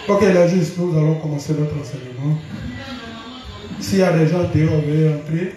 Ok, là juste, nous allons commencer notre enseignement. S'il y a des gens dehors, veuillez entrer.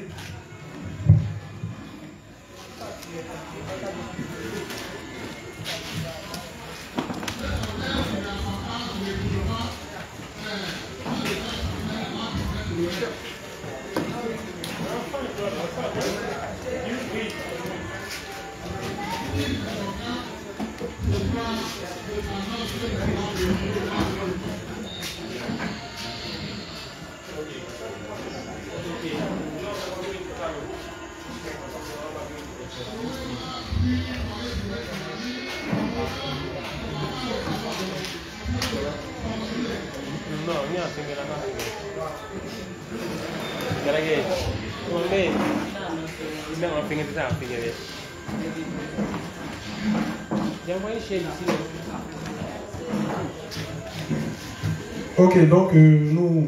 Ok, donc nous,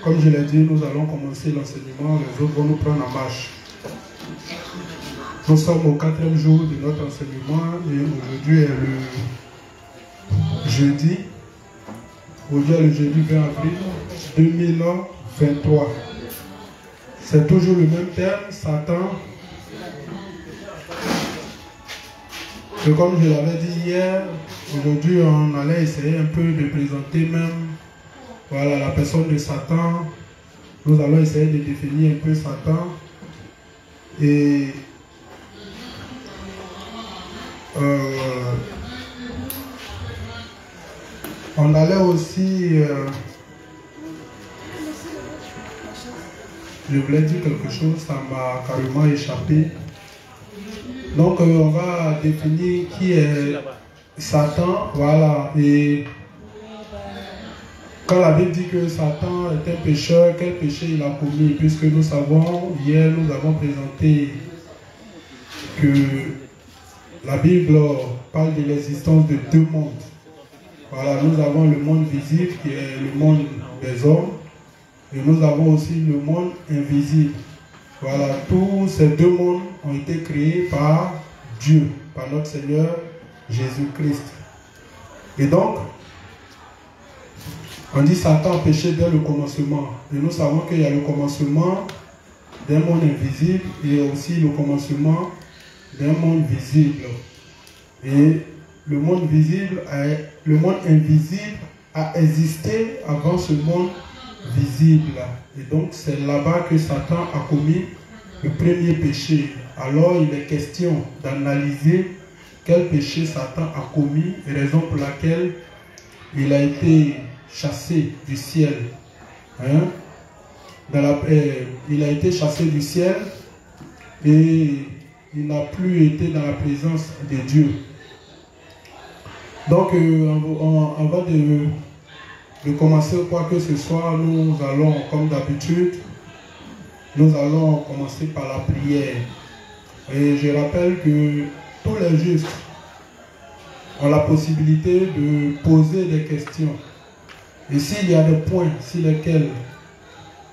comme je l'ai dit, nous allons commencer l'enseignement, les autres vont nous prendre en marche. Nous sommes au 4e jour de notre enseignement et aujourd'hui est le jeudi. Aujourd'hui est le jeudi 20 avril 2023. C'est toujours le même thème, Satan. Et comme je l'avais dit hier, aujourd'hui on allait essayer un peu de présenter même voilà, la personne de Satan. Nous allons essayer de définir un peu Satan. Et on allait aussi... je voulais dire quelque chose, ça m'a carrément échappé. Donc on va définir qui est Satan, voilà, et quand la Bible dit que Satan est un pécheur, quel péché il a commis? Puisque nous savons, hier nous avons présenté que la Bible parle de l'existence de deux mondes. Voilà, nous avons le monde visible qui est le monde des hommes, et nous avons aussi le monde invisible. Voilà, tous ces deux mondes ont été créés par Dieu, par notre Seigneur Jésus-Christ. Et donc, on dit Satan a péché dès le commencement. Et nous savons qu'il y a le commencement d'un monde invisible et aussi le commencement d'un monde visible. Et le monde invisible a existé avant ce monde visible. Et donc c'est là-bas que Satan a commis le premier péché. Alors il est question d'analyser quel péché Satan a commis, et raison pour laquelle il a été chassé du ciel. Hein? Il a été chassé du ciel et il n'a plus été dans la présence de Dieu. Donc avant de commencer quoi que ce soit, nous allons, comme d'habitude, nous allons commencer par la prière. Et je rappelle que tous les justes ont la possibilité de poser des questions. Et s'il y a des points sur lesquels,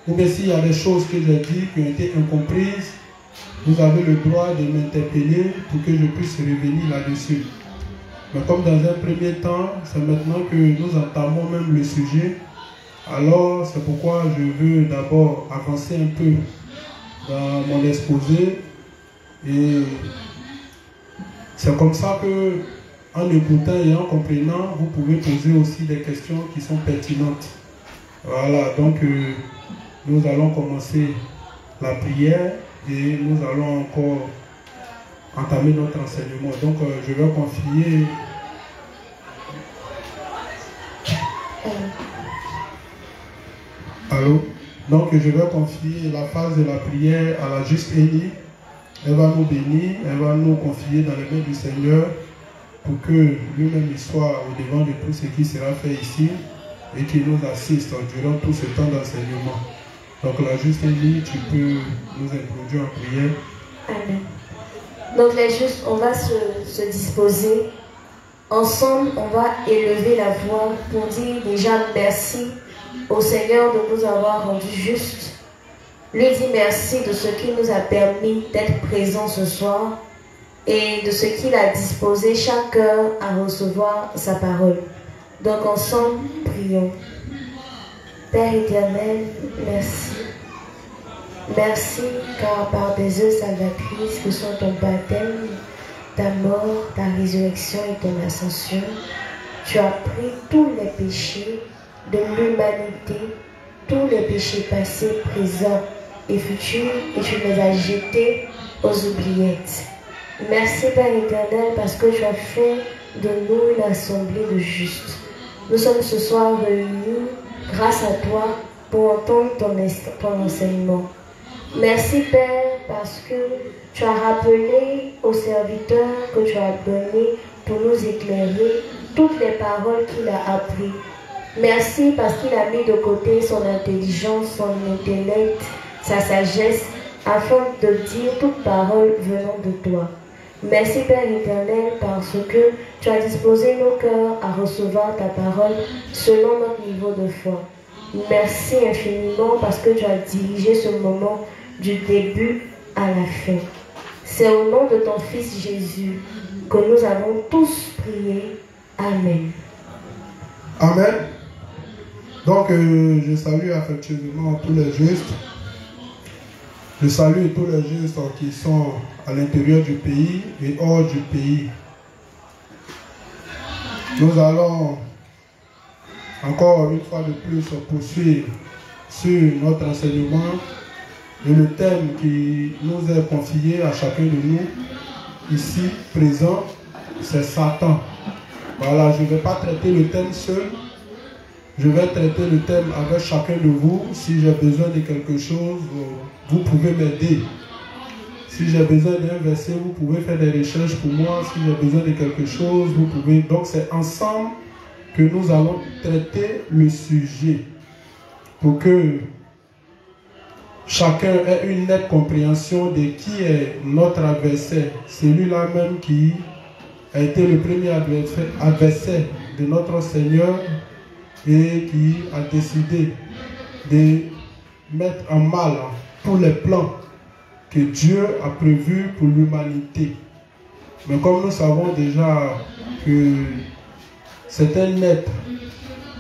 ou bien s'il y a des choses que j'ai dit qui ont été incomprises, vous avez le droit de m'interpeller pour que je puisse revenir là-dessus. Mais comme dans un premier temps, c'est maintenant que nous entamons même le sujet, alors c'est pourquoi je veux d'abord avancer un peu dans mon exposé. Et c'est comme ça que, en écoutant et en comprenant, vous pouvez poser aussi des questions qui sont pertinentes. Voilà, donc nous allons commencer la prière et nous allons encore entamer notre enseignement. Donc je vais confier allô. Donc je vais confier la phase de la prière à la juste Élie. Elle va nous bénir, elle va nous confier dans les mains du Seigneur pour que lui-même il soit au devant de tout ce qui sera fait ici et qu'il nous assiste durant tout ce temps d'enseignement. Donc la juste Élie, tu peux nous introduire en prière. Amen. Donc les justes, on va se disposer. Ensemble, on va élever la voix pour dire déjà merci au Seigneur de nous avoir rendus justes. Lui dit merci de ce qu'il nous a permis d'être présents ce soir et de ce qu'il a disposé chaque heure à recevoir sa parole. Donc ensemble, prions. Père éternel, merci. Merci car par des œuvres salvatrices que sont ton baptême, ta mort, ta résurrection et ton ascension, tu as pris tous les péchés de l'humanité, tous les péchés passés, présents et futurs, et tu les as jetés aux oubliettes. Merci Père éternel parce que tu as fait de nous une assemblée de justes. Nous sommes ce soir réunis grâce à toi pour entendre ton enseignement. Merci Père parce que tu as rappelé aux serviteurs que tu as donné pour nous éclairer toutes les paroles qu'il a apprises. Merci parce qu'il a mis de côté son intelligence, son intellect, sa sagesse, afin de dire toute parole venant de toi. Merci Père éternel parce que tu as disposé nos cœurs à recevoir ta parole selon notre niveau de foi. Merci infiniment parce que tu as dirigé ce moment du début à la fin. C'est au nom de ton Fils Jésus que nous avons tous prié. Amen. Amen. Donc, je salue affectueusement tous les justes. Je salue tous les justes qui sont à l'intérieur du pays et hors du pays. Nous allons encore une fois de plus poursuivre sur notre enseignement et le thème qui nous est confié à chacun de nous ici présent, c'est Satan. Voilà, je ne vais pas traiter le thème seul. Je vais traiter le thème avec chacun de vous. Si j'ai besoin de quelque chose, vous pouvez m'aider. Si j'ai besoin d'un verset, vous pouvez faire des recherches pour moi. Si j'ai besoin de quelque chose, vous pouvez. Donc c'est ensemble que nous allons traiter le sujet pour que chacun ait une nette compréhension de qui est notre adversaire. Celui-là même qui a été le premier adversaire de notre Seigneur et qui a décidé de mettre en mal tous les plans que Dieu a prévus pour l'humanité. Mais comme nous savons déjà que c'est un être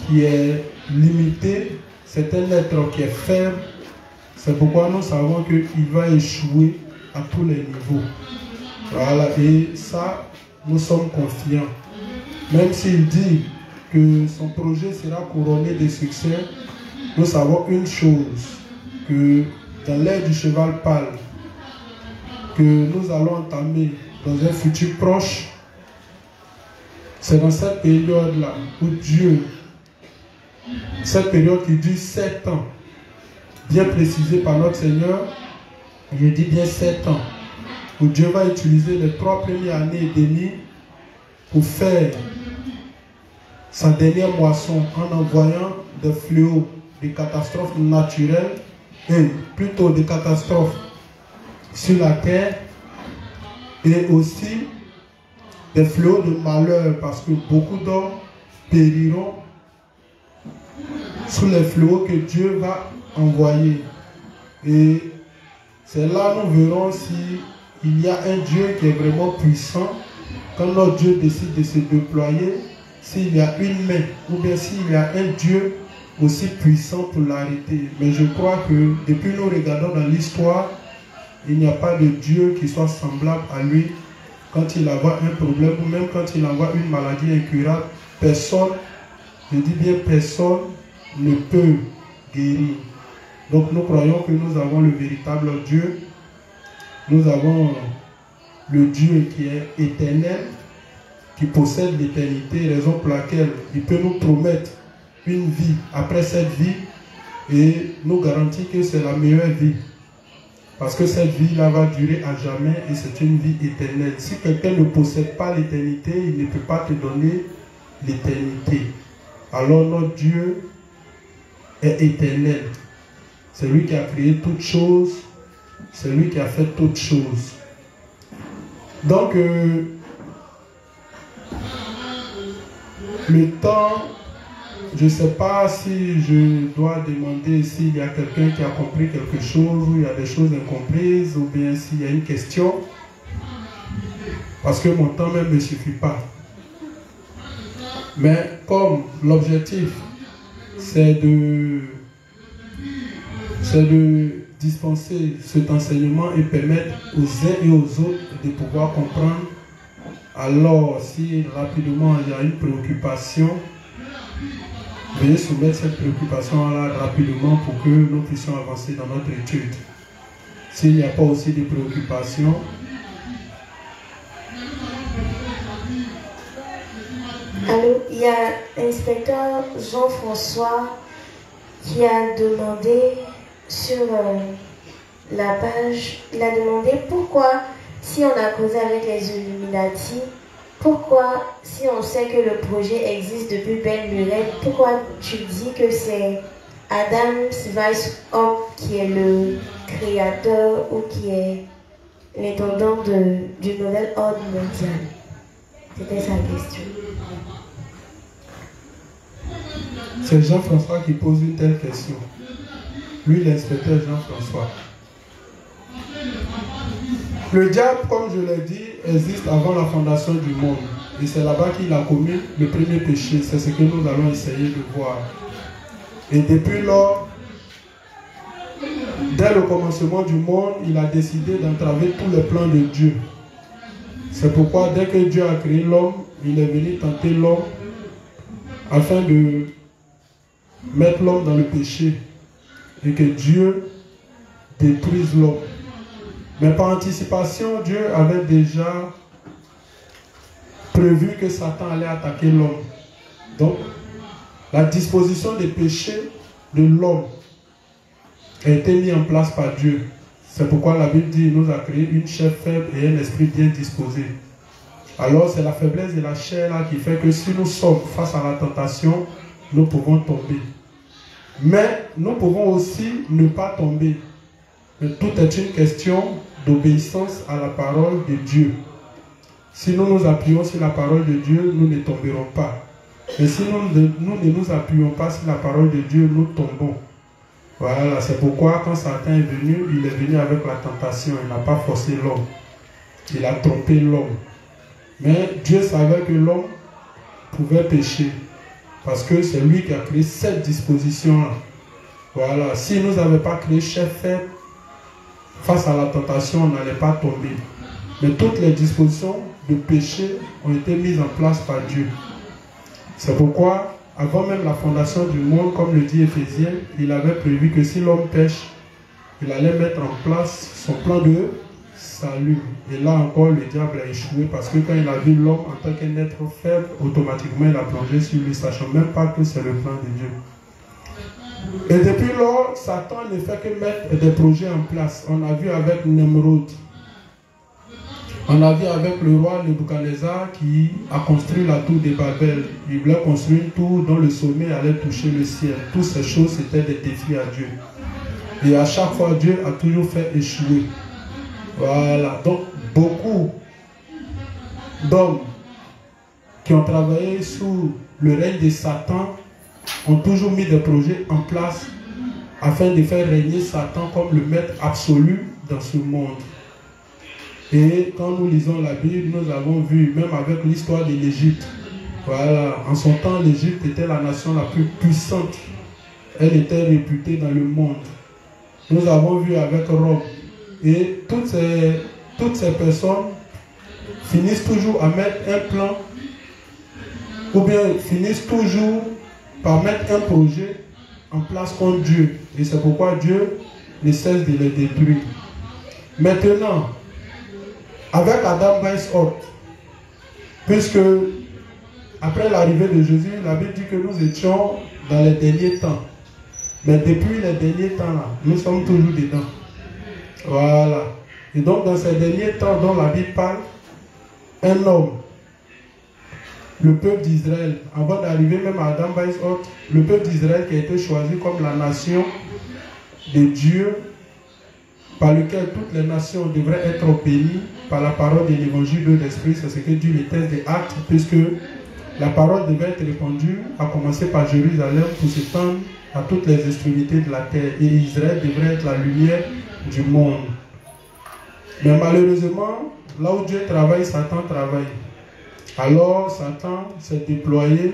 qui est limité, c'est un être qui est faible, c'est pourquoi nous savons qu'il va échouer à tous les niveaux. Voilà, et ça, nous sommes confiants. Même s'il dit que son projet sera couronné de succès, nous savons une chose, que dans l'ère du cheval pâle, que nous allons entamer dans un futur proche, c'est dans cette période-là où Dieu, cette période qui dure 7 ans, bien précisée par notre Seigneur, je dis bien 7 ans, où Dieu va utiliser les 3 premières années et demie pour faire sa dernière moisson en envoyant des fléaux, des catastrophes naturelles, et plutôt des catastrophes sur la terre, et aussi des fléaux de malheur, parce que beaucoup d'hommes périront sous les fléaux que Dieu va envoyer. Et c'est là que nous verrons si il y a un Dieu qui est vraiment puissant, quand notre Dieu décide de se déployer, s'il y a une main, ou bien s'il y a un Dieu aussi puissant pour l'arrêter. Mais je crois que depuis nous regardons dans l'histoire, il n'y a pas de Dieu qui soit semblable à lui. Quand il envoie un problème, ou même quand il envoie une maladie incurable, personne, je dis bien personne, ne peut guérir. Donc nous croyons que nous avons le véritable Dieu. Nous avons le Dieu qui est éternel, qui possède l'éternité, raison pour laquelle il peut nous promettre une vie après cette vie et nous garantit que c'est la meilleure vie. Parce que cette vie-là va durer à jamais et c'est une vie éternelle. Si quelqu'un ne possède pas l'éternité, il ne peut pas te donner l'éternité. Alors notre Dieu est éternel. C'est lui qui a créé toutes choses. C'est lui qui a fait toutes choses. Donc, le temps, je ne sais pas si je dois demander s'il y a quelqu'un qui a compris quelque chose, ou il y a des choses incomprises, ou bien s'il y a une question. Parce que mon temps même ne suffit pas. Mais comme l'objectif, c'est de dispenser cet enseignement et permettre aux uns et aux autres de pouvoir comprendre. Alors, si rapidement il y a une préoccupation, veuillez soumettre cette préoccupation-là rapidement pour que nous puissions avancer dans notre étude. S'il n'y a pas aussi de préoccupations, allô, il y a l'inspecteur Jean-François qui a demandé sur la page, il a demandé pourquoi, si on a causé avec les Illuminati, pourquoi, si on sait que le projet existe depuis belle lurette, pourquoi tu dis que c'est Adam Weishaupt qui est le créateur ou qui est l'intendant du nouvel ordre mondial? C'était sa question. C'est Jean-François qui pose une telle question. Lui, l'inspecteur Jean-François. Le diable, comme je l'ai dit, existe avant la fondation du monde. Et c'est là-bas qu'il a commis le premier péché. C'est ce que nous allons essayer de voir. Et depuis lors, dès le commencement du monde, il a décidé d'entraver tous les plans de Dieu. C'est pourquoi dès que Dieu a créé l'homme, il est venu tenter l'homme afin de mettre l'homme dans le péché et que Dieu détruise l'homme. Mais par anticipation, Dieu avait déjà prévu que Satan allait attaquer l'homme. Donc, la disposition des péchés de l'homme a été mise en place par Dieu. C'est pourquoi la Bible dit qu'il nous a créé une chair faible et un esprit bien disposé. Alors, c'est la faiblesse de la chair là qui fait que si nous sommes face à la tentation, nous pouvons tomber. Mais nous pouvons aussi ne pas tomber. Mais tout est une question d'obéissance à la parole de Dieu. Si nous nous appuyons sur la parole de Dieu, nous ne tomberons pas. Mais si nous ne nous appuyons pas sur la parole de Dieu, nous tombons. Voilà, c'est pourquoi quand Satan est venu, il est venu avec la tentation. Il n'a pas forcé l'homme. Il a trompé l'homme. Mais Dieu savait que l'homme pouvait pécher. Parce que c'est lui qui a créé cette disposition-là. Voilà, si nous n'avions pas créé chair faible, face à la tentation, on n'allait pas tomber. Mais toutes les dispositions de péché ont été mises en place par Dieu. C'est pourquoi, avant même la fondation du monde, comme le dit Éphésiens, il avait prévu que si l'homme pêche, il allait mettre en place son plan de salut. Et là encore, le diable a échoué parce que quand il a vu l'homme en tant qu'un être faible, automatiquement il a plongé sur lui, sachant même pas que c'est le plan de Dieu. Et depuis lors, Satan ne fait que mettre des projets en place. On a vu avec Nemrod. On a vu avec le roi Nebuchadnezzar qui a construit la tour de Babel. Il voulait construire une tour dont le sommet allait toucher le ciel. Toutes ces choses, c'était des défis à Dieu. Et à chaque fois, Dieu a toujours fait échouer. Voilà. Donc, beaucoup d'hommes qui ont travaillé sous le règne de Satan ont toujours mis des projets en place afin de faire régner Satan comme le maître absolu dans ce monde. Et quand nous lisons la Bible, nous avons vu, même avec l'histoire de l'Égypte, voilà, en son temps, l'Égypte était la nation la plus puissante. Elle était réputée dans le monde. Nous avons vu avec Rome. Et toutes ces personnes finissent toujours à mettre un plan, ou bien finissent toujours par mettre un projet en place contre Dieu. Et c'est pourquoi Dieu ne cesse de les détruire. Maintenant, avec Adam Weishaupt, puisque après l'arrivée de Jésus, la Bible dit que nous étions dans les derniers temps. Mais depuis les derniers temps, là, nous sommes toujours dedans. Voilà. Et donc, dans ces derniers temps dont la Bible parle, un homme, le peuple d'Israël, avant d'arriver même à Adam Weishaupt, le peuple d'Israël qui a été choisi comme la nation de Dieu, par lequel toutes les nations devraient être bénies par la parole de l'évangile de l'Esprit, c'est ce que dit le texte des Actes, puisque la parole devait être répandue, à commencer par Jérusalem, pour s'étendre à toutes les extrémités de la terre. Et Israël devrait être la lumière du monde. Mais malheureusement, là où Dieu travaille, Satan travaille. Alors Satan s'est déployé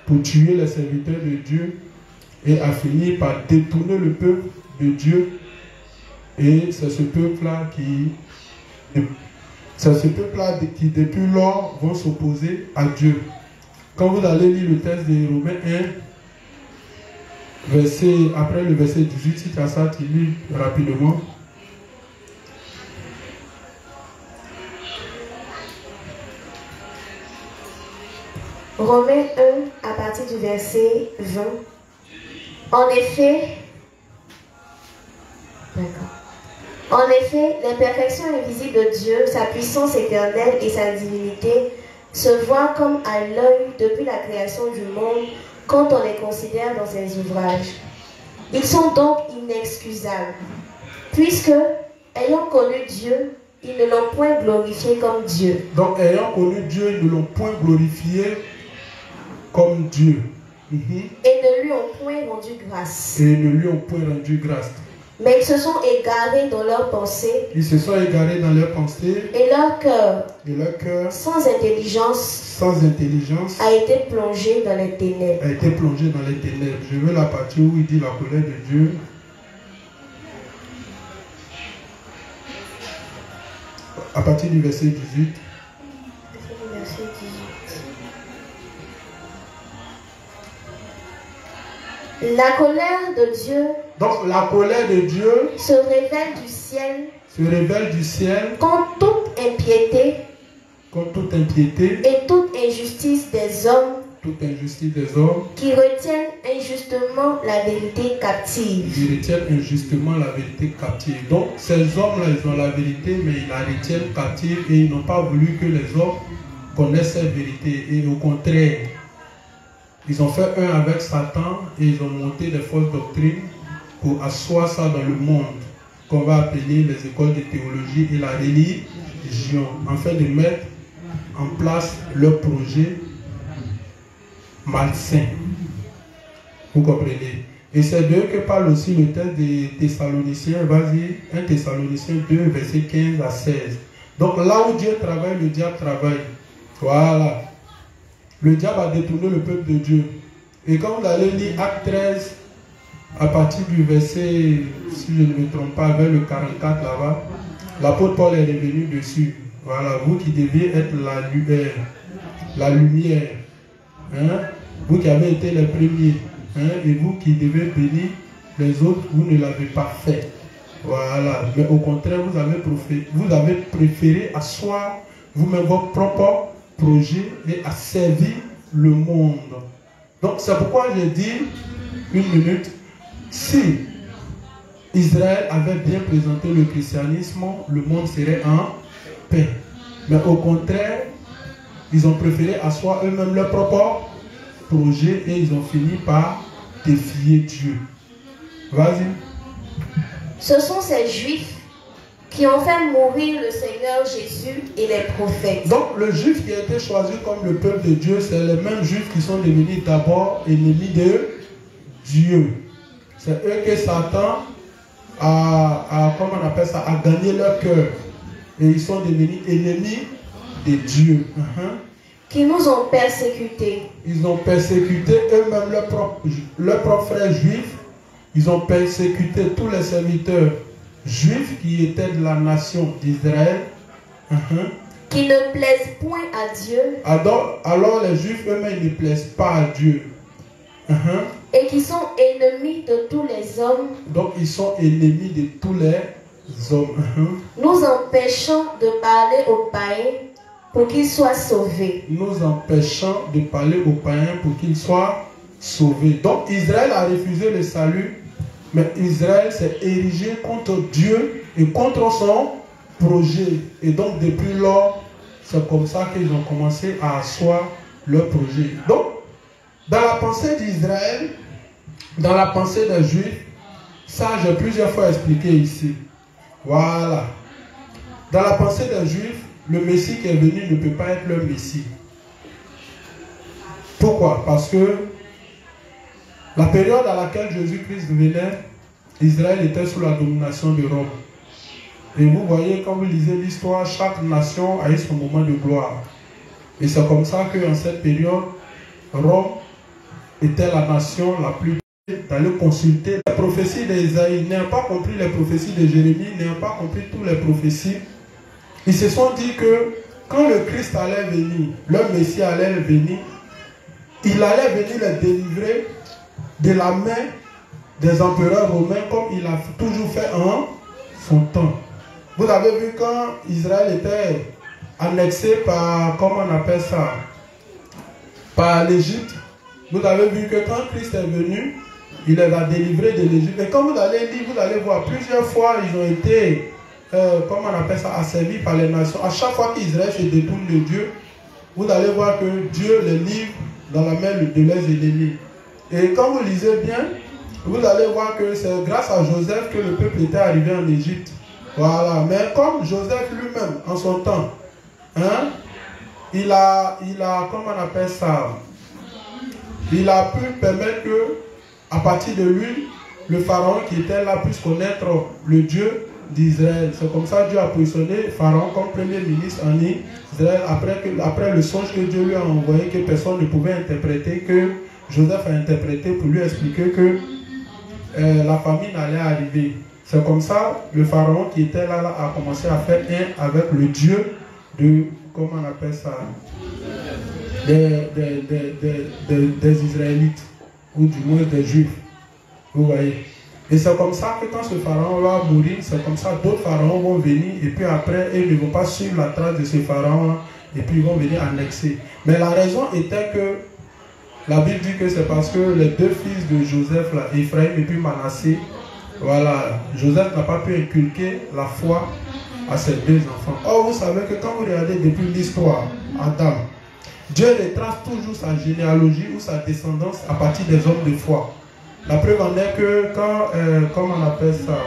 pour tuer les serviteurs de Dieu et a fini par détourner le peuple de Dieu. Et c'est ce peuple-là qui depuis lors vont s'opposer à Dieu. Quand vous allez lire le texte de Romains 1, après le verset 18, si tu as ça, tu lis rapidement. Romains 1, à partir du verset 20. En effet, l'imperfection invisible de Dieu, sa puissance éternelle et sa divinité se voient comme à l'œil depuis la création du monde quand on les considère dans ses ouvrages. Ils sont donc inexcusables, puisque, ayant connu Dieu, ils ne l'ont point glorifié comme Dieu. Donc, ayant connu Dieu, ils ne l'ont point glorifié comme Dieu. Et ne lui ont point rendu grâce. Et ne lui ont point rendu grâce. Mais ils se sont égarés dans leurs pensées. Ils se sont égarés dans leurs pensées. Et leur cœur, sans intelligence, a été plongé dans les ténèbres. Je veux la partie où il dit la colère de Dieu. À partir du verset 18. La colère de Dieu. Donc la colère de Dieu se révèle du ciel. Contre toute impiété. Et toute injustice des hommes. Qui retiennent injustement la vérité captive. Donc ces hommes-là, ils ont la vérité, mais ils la retiennent captive et ils n'ont pas voulu que les hommes connaissent cette vérité. Et au contraire, ils ont fait un avec Satan et ils ont monté des fausses doctrines pour asseoir ça dans le monde, qu'on va appeler les écoles de théologie et la religion, afin de mettre en place leur projet malsain. Vous comprenez? Et c'est d'eux que parle aussi le texte des Thessaloniciens, vas-y, 1 Thessaloniciens 2, verset 15 à 16. Donc là où Dieu travaille, le diable travaille. Voilà. Le diable a détourné le peuple de Dieu. Et quand vous allez lire Acte 13, à partir du verset, si je ne me trompe pas, vers le 44 là-bas, l'apôtre Paul est revenu dessus. Voilà, vous qui deviez être la lumière, hein? Vous qui avez été les premiers, hein? Et vous qui devez bénir les autres, vous ne l'avez pas fait. Voilà, mais au contraire, vous avez préféré asseoir vous-même votre propre projet et à servir le monde. Donc c'est pourquoi j'ai dit, une minute, si Israël avait bien présenté le christianisme, le monde serait en paix. Mais au contraire, ils ont préféré asseoir eux-mêmes leur propre projet et ils ont fini par défier Dieu. Vas-y. Ce sont ces Juifs qui ont fait mourir le Seigneur Jésus et les prophètes. Donc le juif qui a été choisi comme le peuple de Dieu, c'est les mêmes juifs qui sont devenus d'abord ennemis de Dieu. C'est eux que Satan comment on appelle ça, a gagné leur cœur. Et ils sont devenus ennemis de Dieu. Qui nous ont persécutés. Ils ont persécuté eux-mêmes leurs propres frères juifs. Ils ont persécuté tous les serviteurs juifs qui étaient de la nation d'Israël. Qui ne plaisent point à Dieu. Alors les juifs eux-mêmes ne plaisent pas à Dieu. Et qui sont ennemis de tous les hommes. Donc ils sont ennemis de tous les hommes. Nous empêchons de parler aux païens pour qu'ils soient sauvés. Nous empêchons de parler aux païens pour qu'ils soient sauvés. Donc Israël a refusé le salut. Mais Israël s'est érigé contre Dieu et contre son projet. Et donc depuis lors, c'est comme ça qu'ils ont commencé à asseoir leur projet. Donc, dans la pensée d'Israël, dans la pensée des Juifs, ça j'ai plusieurs fois expliqué ici. Voilà. Dans la pensée des Juifs, le Messie qui est venu ne peut pas être leur Messie. Pourquoi? Parce que la période à laquelle Jésus-Christ venait, Israël était sous la domination de Rome. Et vous voyez, quand vous lisez l'histoire, chaque nation a eu son moment de gloire. Et c'est comme ça qu'en cette période, Rome était la nation la plus d'aller consulter les prophéties d'Ésaïe, n'ayant pas compris les prophéties de Jérémie, n'ayant pas compris toutes les prophéties. Ils se sont dit que quand le Christ allait venir, le Messie allait venir, il allait venir les délivrer de la main des empereurs romains comme il a toujours fait en son temps. Vous avez vu quand Israël était annexé par, comment on appelle ça, par l'Égypte, vous avez vu que quand Christ est venu, il les a délivrés de l'Égypte. Et quand vous allez lire, vous allez voir plusieurs fois, ils ont été, comment on appelle ça, asservis par les nations. À chaque fois qu'Israël se détourne de Dieu, vous allez voir que Dieu les livre dans la main de leurs ennemis. Et quand vous lisez bien, vous allez voir que c'est grâce à Joseph que le peuple était arrivé en Égypte. Voilà. Mais comme Joseph lui-même, en son temps, hein, il a, comment on appelle ça, il a pu permettre que, à partir de lui, le pharaon qui était là puisse connaître le Dieu d'Israël. C'est comme ça que Dieu a positionné Pharaon comme premier ministre en Israël après le songe que Dieu lui a envoyé, que personne ne pouvait interpréter, que Joseph a interprété pour lui expliquer que la famine allait arriver. C'est comme ça le pharaon qui était là a commencé à faire un avec le Dieu de, comment on appelle ça, des Israélites, ou du moins des Juifs. Vous voyez. Et c'est comme ça que quand ce pharaon va mourir, c'est comme ça d'autres pharaons vont venir et puis après, ils ne vont pas suivre la trace de ce pharaon et puis ils vont venir annexer. Mais la raison était que la Bible dit que c'est parce que les deux fils de Joseph, là, Ephraim et puis Manassé, voilà, Joseph n'a pas pu inculquer la foi à ses deux enfants. Or, vous savez que quand vous regardez depuis l'histoire, Adam, Dieu retrace toujours sa généalogie ou sa descendance à partir des hommes de foi. La preuve en est que quand, comment on appelle ça,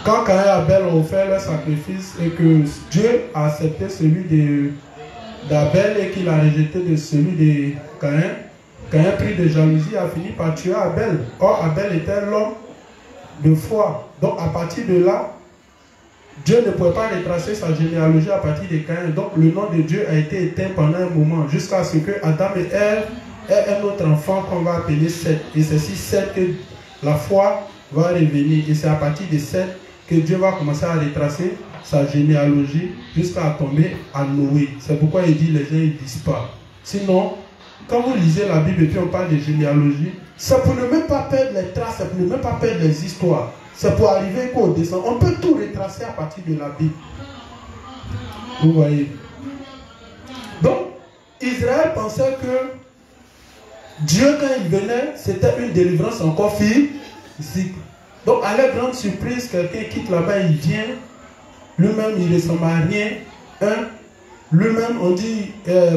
quand Caïn et Abel ont offert leur sacrifice et que Dieu a accepté celui d'Abel et qu'il a rejeté de celui de Caïn, Caïn pris de jalousie a fini par tuer Abel. Or Abel était l'homme de foi. Donc à partir de là, Dieu ne pouvait pas retracer sa généalogie à partir de Caïn. Donc le nom de Dieu a été éteint pendant un moment jusqu'à ce que Adam et Ève aient un autre enfant qu'on va appeler Seth. Et c'est si Seth que la foi va revenir. Et c'est à partir de Seth que Dieu va commencer à retracer sa généalogie jusqu'à tomber à Noé. C'est pourquoi il dit les gens ne disent pas. Sinon, quand vous lisez la Bible et puis on parle de généalogie, c'est pour ne même pas perdre les traces, c'est pour ne même pas perdre les histoires. C'est pour arriver qu'au descend. On peut tout retracer à partir de la Bible. Vous voyez. Donc, Israël pensait que Dieu, quand il venait, c'était une délivrance encore physique. Donc, à leur grande surprise, quelqu'un quitte là-bas, il vient. Lui-même, il ne ressemble à rien. Hein? Lui-même, on dit,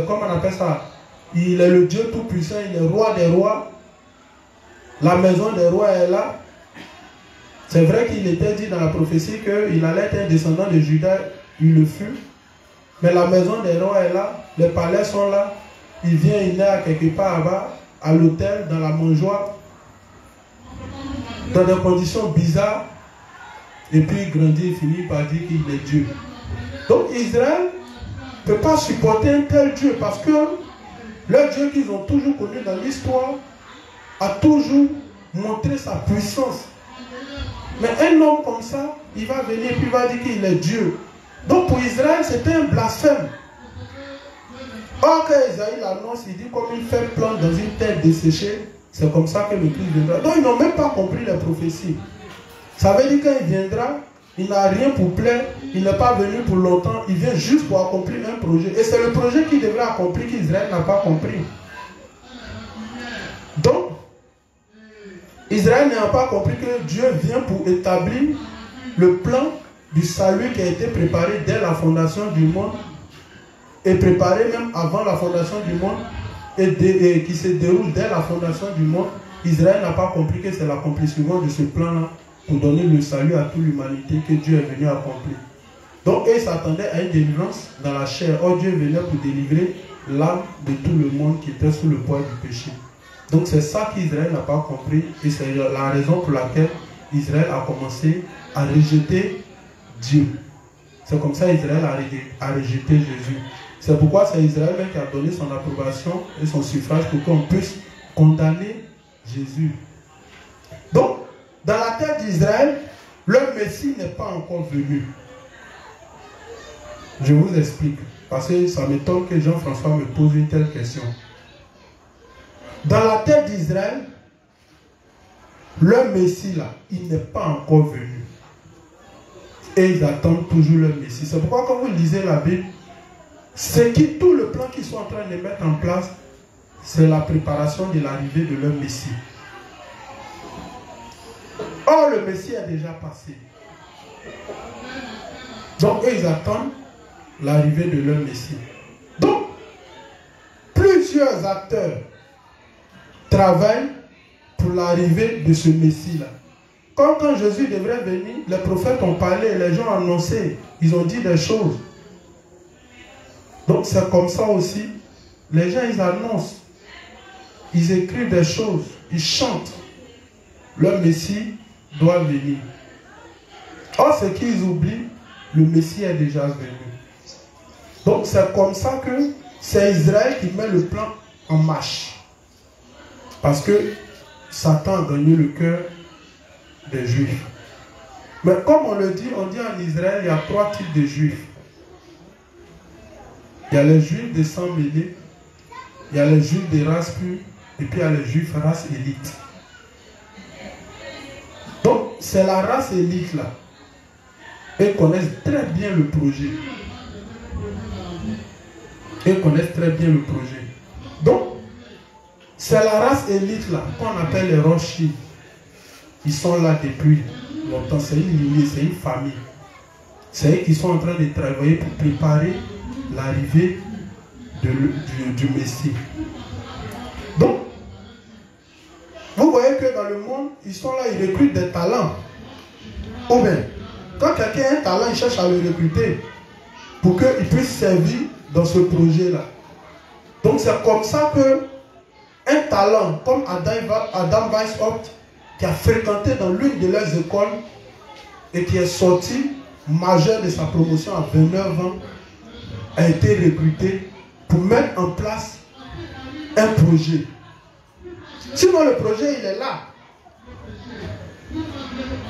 comment on appelle ça? Il est le Dieu tout-puissant, il est roi des rois. La maison des rois est là. C'est vrai qu'il était dit dans la prophétie qu'il allait être un descendant de Judas, il le fut. Mais la maison des rois est là, les palais sont là. Il vient, il est à quelque part là-bas, à l'hôtel, dans la mangeoire, dans des conditions bizarres. Et puis il grandit et finit par dire qu'il est Dieu. Donc Israël ne peut pas supporter un tel Dieu parce que le Dieu qu'ils ont toujours connu dans l'histoire a toujours montré sa puissance. Mais un homme comme ça, il va venir et puis il va dire qu'il est Dieu. Donc pour Israël, c'était un blasphème. Or que Isaïe l'annonce, il dit comme il fait plante dans une terre desséchée, c'est comme ça que le Christ viendra. Donc ils n'ont même pas compris les prophéties. Ça veut dire qu'il viendra, il n'a rien pour plaire, il n'est pas venu pour longtemps, il vient juste pour accomplir un projet. Et c'est le projet qu'il devrait accomplir qu'Israël n'a pas compris. Donc, Israël n'a pas compris que Dieu vient pour établir le plan du salut qui a été préparé dès la fondation du monde et préparé même avant la fondation du monde et qui se déroule dès la fondation du monde. Israël n'a pas compris que c'est l'accomplissement de ce plan-là pour donner le salut à toute l'humanité que Dieu est venu accomplir. Donc, ils s'attendaient à une délivrance dans la chair. Or, Dieu venait pour délivrer l'âme de tout le monde qui était sous le poids du péché. Donc, c'est ça qu'Israël n'a pas compris et c'est la raison pour laquelle Israël a commencé à rejeter Dieu. C'est comme ça qu'Israël a rejeté Jésus. C'est pourquoi c'est Israël qui a donné son approbation et son suffrage pour qu'on puisse condamner Jésus. Donc, dans la terre d'Israël, le Messie n'est pas encore venu. Je vous explique, parce que ça m'étonne que Jean-François me pose une telle question. Dans la terre d'Israël, le Messie là, il n'est pas encore venu. Et ils attendent toujours le Messie. C'est pourquoi quand vous lisez la Bible, tout le plan qu'ils sont en train de mettre en place, c'est la préparation de l'arrivée de leur Messie. Or, le Messie a déjà passé. Donc, eux, ils attendent l'arrivée de leur Messie. Donc, plusieurs acteurs travaillent pour l'arrivée de ce Messie-là. Quand Jésus devrait venir, les prophètes ont parlé, les gens ont annoncé, ils ont dit des choses. Donc, c'est comme ça aussi. Les gens, ils annoncent, ils écrivent des choses, ils chantent. Le Messie doit venir. Or, ce qu'ils oublient, le Messie est déjà venu. Donc, c'est comme ça que c'est Israël qui met le plan en marche. Parce que Satan a gagné le cœur des Juifs. Mais comme on le dit, on dit en Israël, il y a 3 types de Juifs. Il y a les Juifs de sang mêlé, il y a les Juifs de race pure, et puis il y a les Juifs race élite. Donc, c'est la race élite là. Ils connaissent très bien le projet. Ils connaissent très bien le projet. Donc, c'est la race élite là qu'on appelle les Rothschild. Ils sont là depuis longtemps. C'est une lignée, c'est une famille. C'est eux qui sont en train de travailler pour préparer l'arrivée du Messie. Donc, vous voyez que dans le monde, ils sont là, ils recrutent des talents. Ou bien, quand quelqu'un a un talent, il cherche à le recruter pour qu'il puisse servir dans ce projet-là. Donc, c'est comme ça que un talent comme Adam Weishaupt, qui a fréquenté dans l'une de leurs écoles et qui est sorti majeur de sa promotion à 29 ans, a été recruté pour mettre en place un projet. Sinon, le projet, il est là.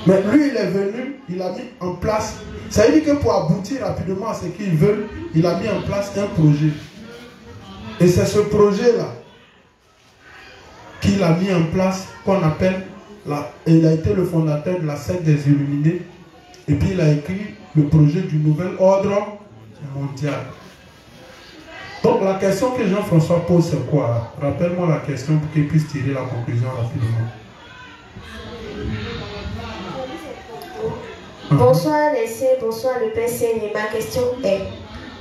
Mais lui, il est venu, il a mis en place. Ça veut dire que pour aboutir rapidement à ce qu'il veut, il a mis en place un projet. Et c'est ce projet-là qu'il a mis en place, qu'on appelle, il a été le fondateur de la secte des Illuminés. Et puis il a écrit le projet du nouvel ordre mondial. Donc la question que Jean-François pose, c'est quoi? Rappelle-moi la question pour qu'il puisse tirer la conclusion rapidement. Bonsoir les sœurs, bonsoir le Père Seigneur. Ma question est,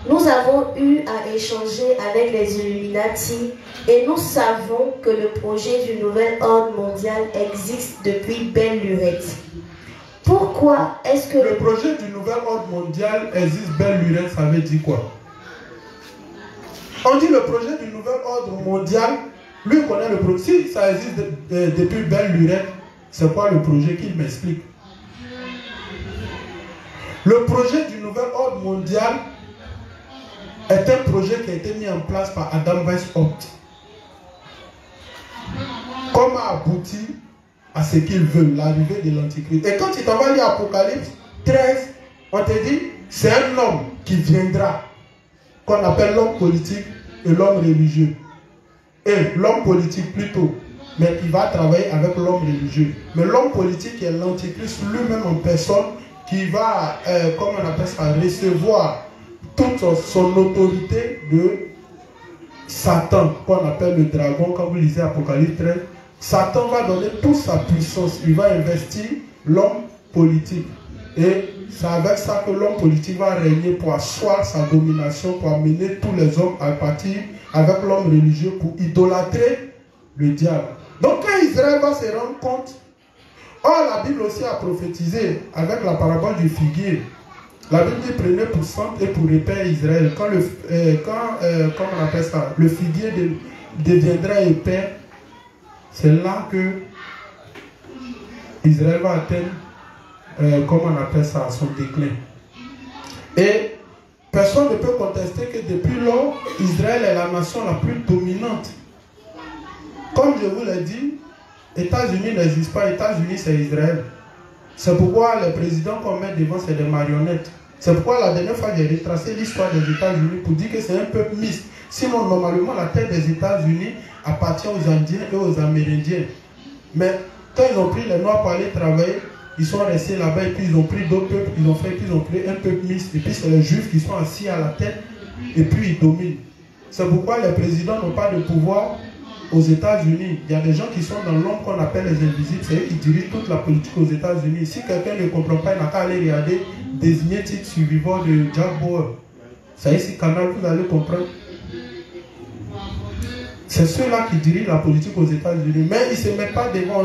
nous avons eu à échanger avec les Illuminati et nous savons que le projet du nouvel ordre mondial existe depuis belle lurette. Pourquoi est-ce que le projet du nouvel ordre mondial existe belle lurette, ça veut dire quoi? On dit le projet du nouvel ordre mondial, lui connaît le projet. Si ça existe depuis belle lurette, c'est quoi le projet qu'il m'explique? Le projet du nouvel ordre mondial est un projet qui a été mis en place par Adam Weishaupt. Comment aboutir à ce qu'il veut, l'arrivée de l'Antichrist. Et quand tu t'en vas lire Apocalypse 13, on te dit, c'est un homme qui viendra, qu'on appelle l'homme politique et l'homme religieux. Et l'homme politique plutôt, mais il va travailler avec l'homme religieux. Mais l'homme politique est l'Antichrist lui-même en personne, qui va, comme on appelle ça, recevoir toute son autorité de Satan, qu'on appelle le dragon. Quand vous lisez Apocalypse 13, Satan va donner toute sa puissance. Il va investir l'homme politique. Et c'est avec ça que l'homme politique va régner pour asseoir sa domination, pour amener tous les hommes à partir avec l'homme religieux pour idolâtrer le diable. Donc quand Israël va se rendre compte, la Bible aussi a prophétisé avec la parabole du figuier. La Bible dit prenez pour centre et pour repère Israël. Quand comment on appelle ça, le figuier deviendra épais, c'est là que Israël va atteindre, comment on appelle ça, son déclin. Et Personne ne peut contester que depuis lors, Israël est la nation la plus dominante. Comme je vous l'ai dit, États-Unis n'existe pas, États-Unis c'est Israël. C'est pourquoi les présidents qu'on met devant, c'est des marionnettes. C'est pourquoi la dernière fois, j'ai retracé l'histoire des États-Unis pour dire que c'est un peuple mixte. Sinon, normalement, la terre des États-Unis appartient aux Indiens et aux Amérindiens. Mais quand ils ont pris les Noirs pour aller travailler, ils sont restés là-bas et puis ils ont pris d'autres peuples, ils ont créé un peuple mixte. Et puis c'est les Juifs qui sont assis à la tête et puis ils dominent. C'est pourquoi les présidents n'ont pas de pouvoir aux États-Unis. Il y a des gens qui sont dans l'ombre qu'on appelle les invisibles. C'est eux qui dirigent toute la politique aux États-Unis. Si quelqu'un ne comprend pas, il n'a qu'à aller regarder Designated Survivor de Jack Bauer. C'est ici, canal, vous allez comprendre. C'est ceux-là qui dirigent la politique aux États-Unis. Mais ils ne se mettent pas devant,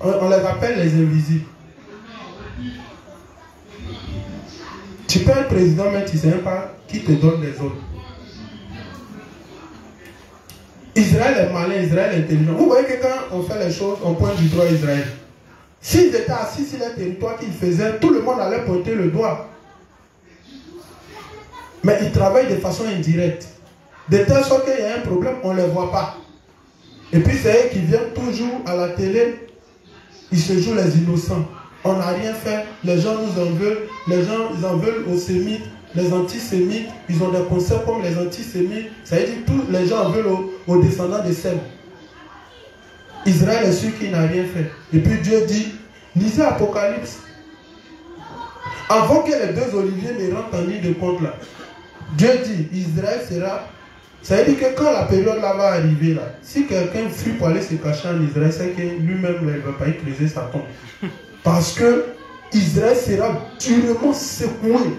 on les appelle les invisibles. Tu peux être président, mais tu ne sais même pas qui te donne les ordres. Israël est malin, Israël est intelligent. Vous voyez que quand on fait les choses, on pointe du doigt Israël. S'ils étaient assis sur les territoires qu'ils faisaient, tout le monde allait pointer le doigt. Mais ils travaillent de façon indirecte. De telle sorte qu'il y a un problème, on ne les voit pas. Et puis c'est eux qui viennent toujours à la télé, ils se jouent les innocents. On n'a rien fait, les gens nous en veulent, les gens ils en veulent aux sémites, les antisémites, ils ont des concepts comme les antisémites, ça veut dire que tous les gens en veulent aux descendants de Sem. Israël est celui qui n'a rien fait. Et puis Dieu dit, lisez Apocalypse. Avant que les deux oliviers ne rentrent en ligne de compte là, Dieu dit, Israël sera... Ça veut dire que quand la période là va arriver là, si quelqu'un fuit pour aller se cacher en Israël, c'est que lui-même ne va pas y creuser sa tombe. Parce que Israël sera durement secoué.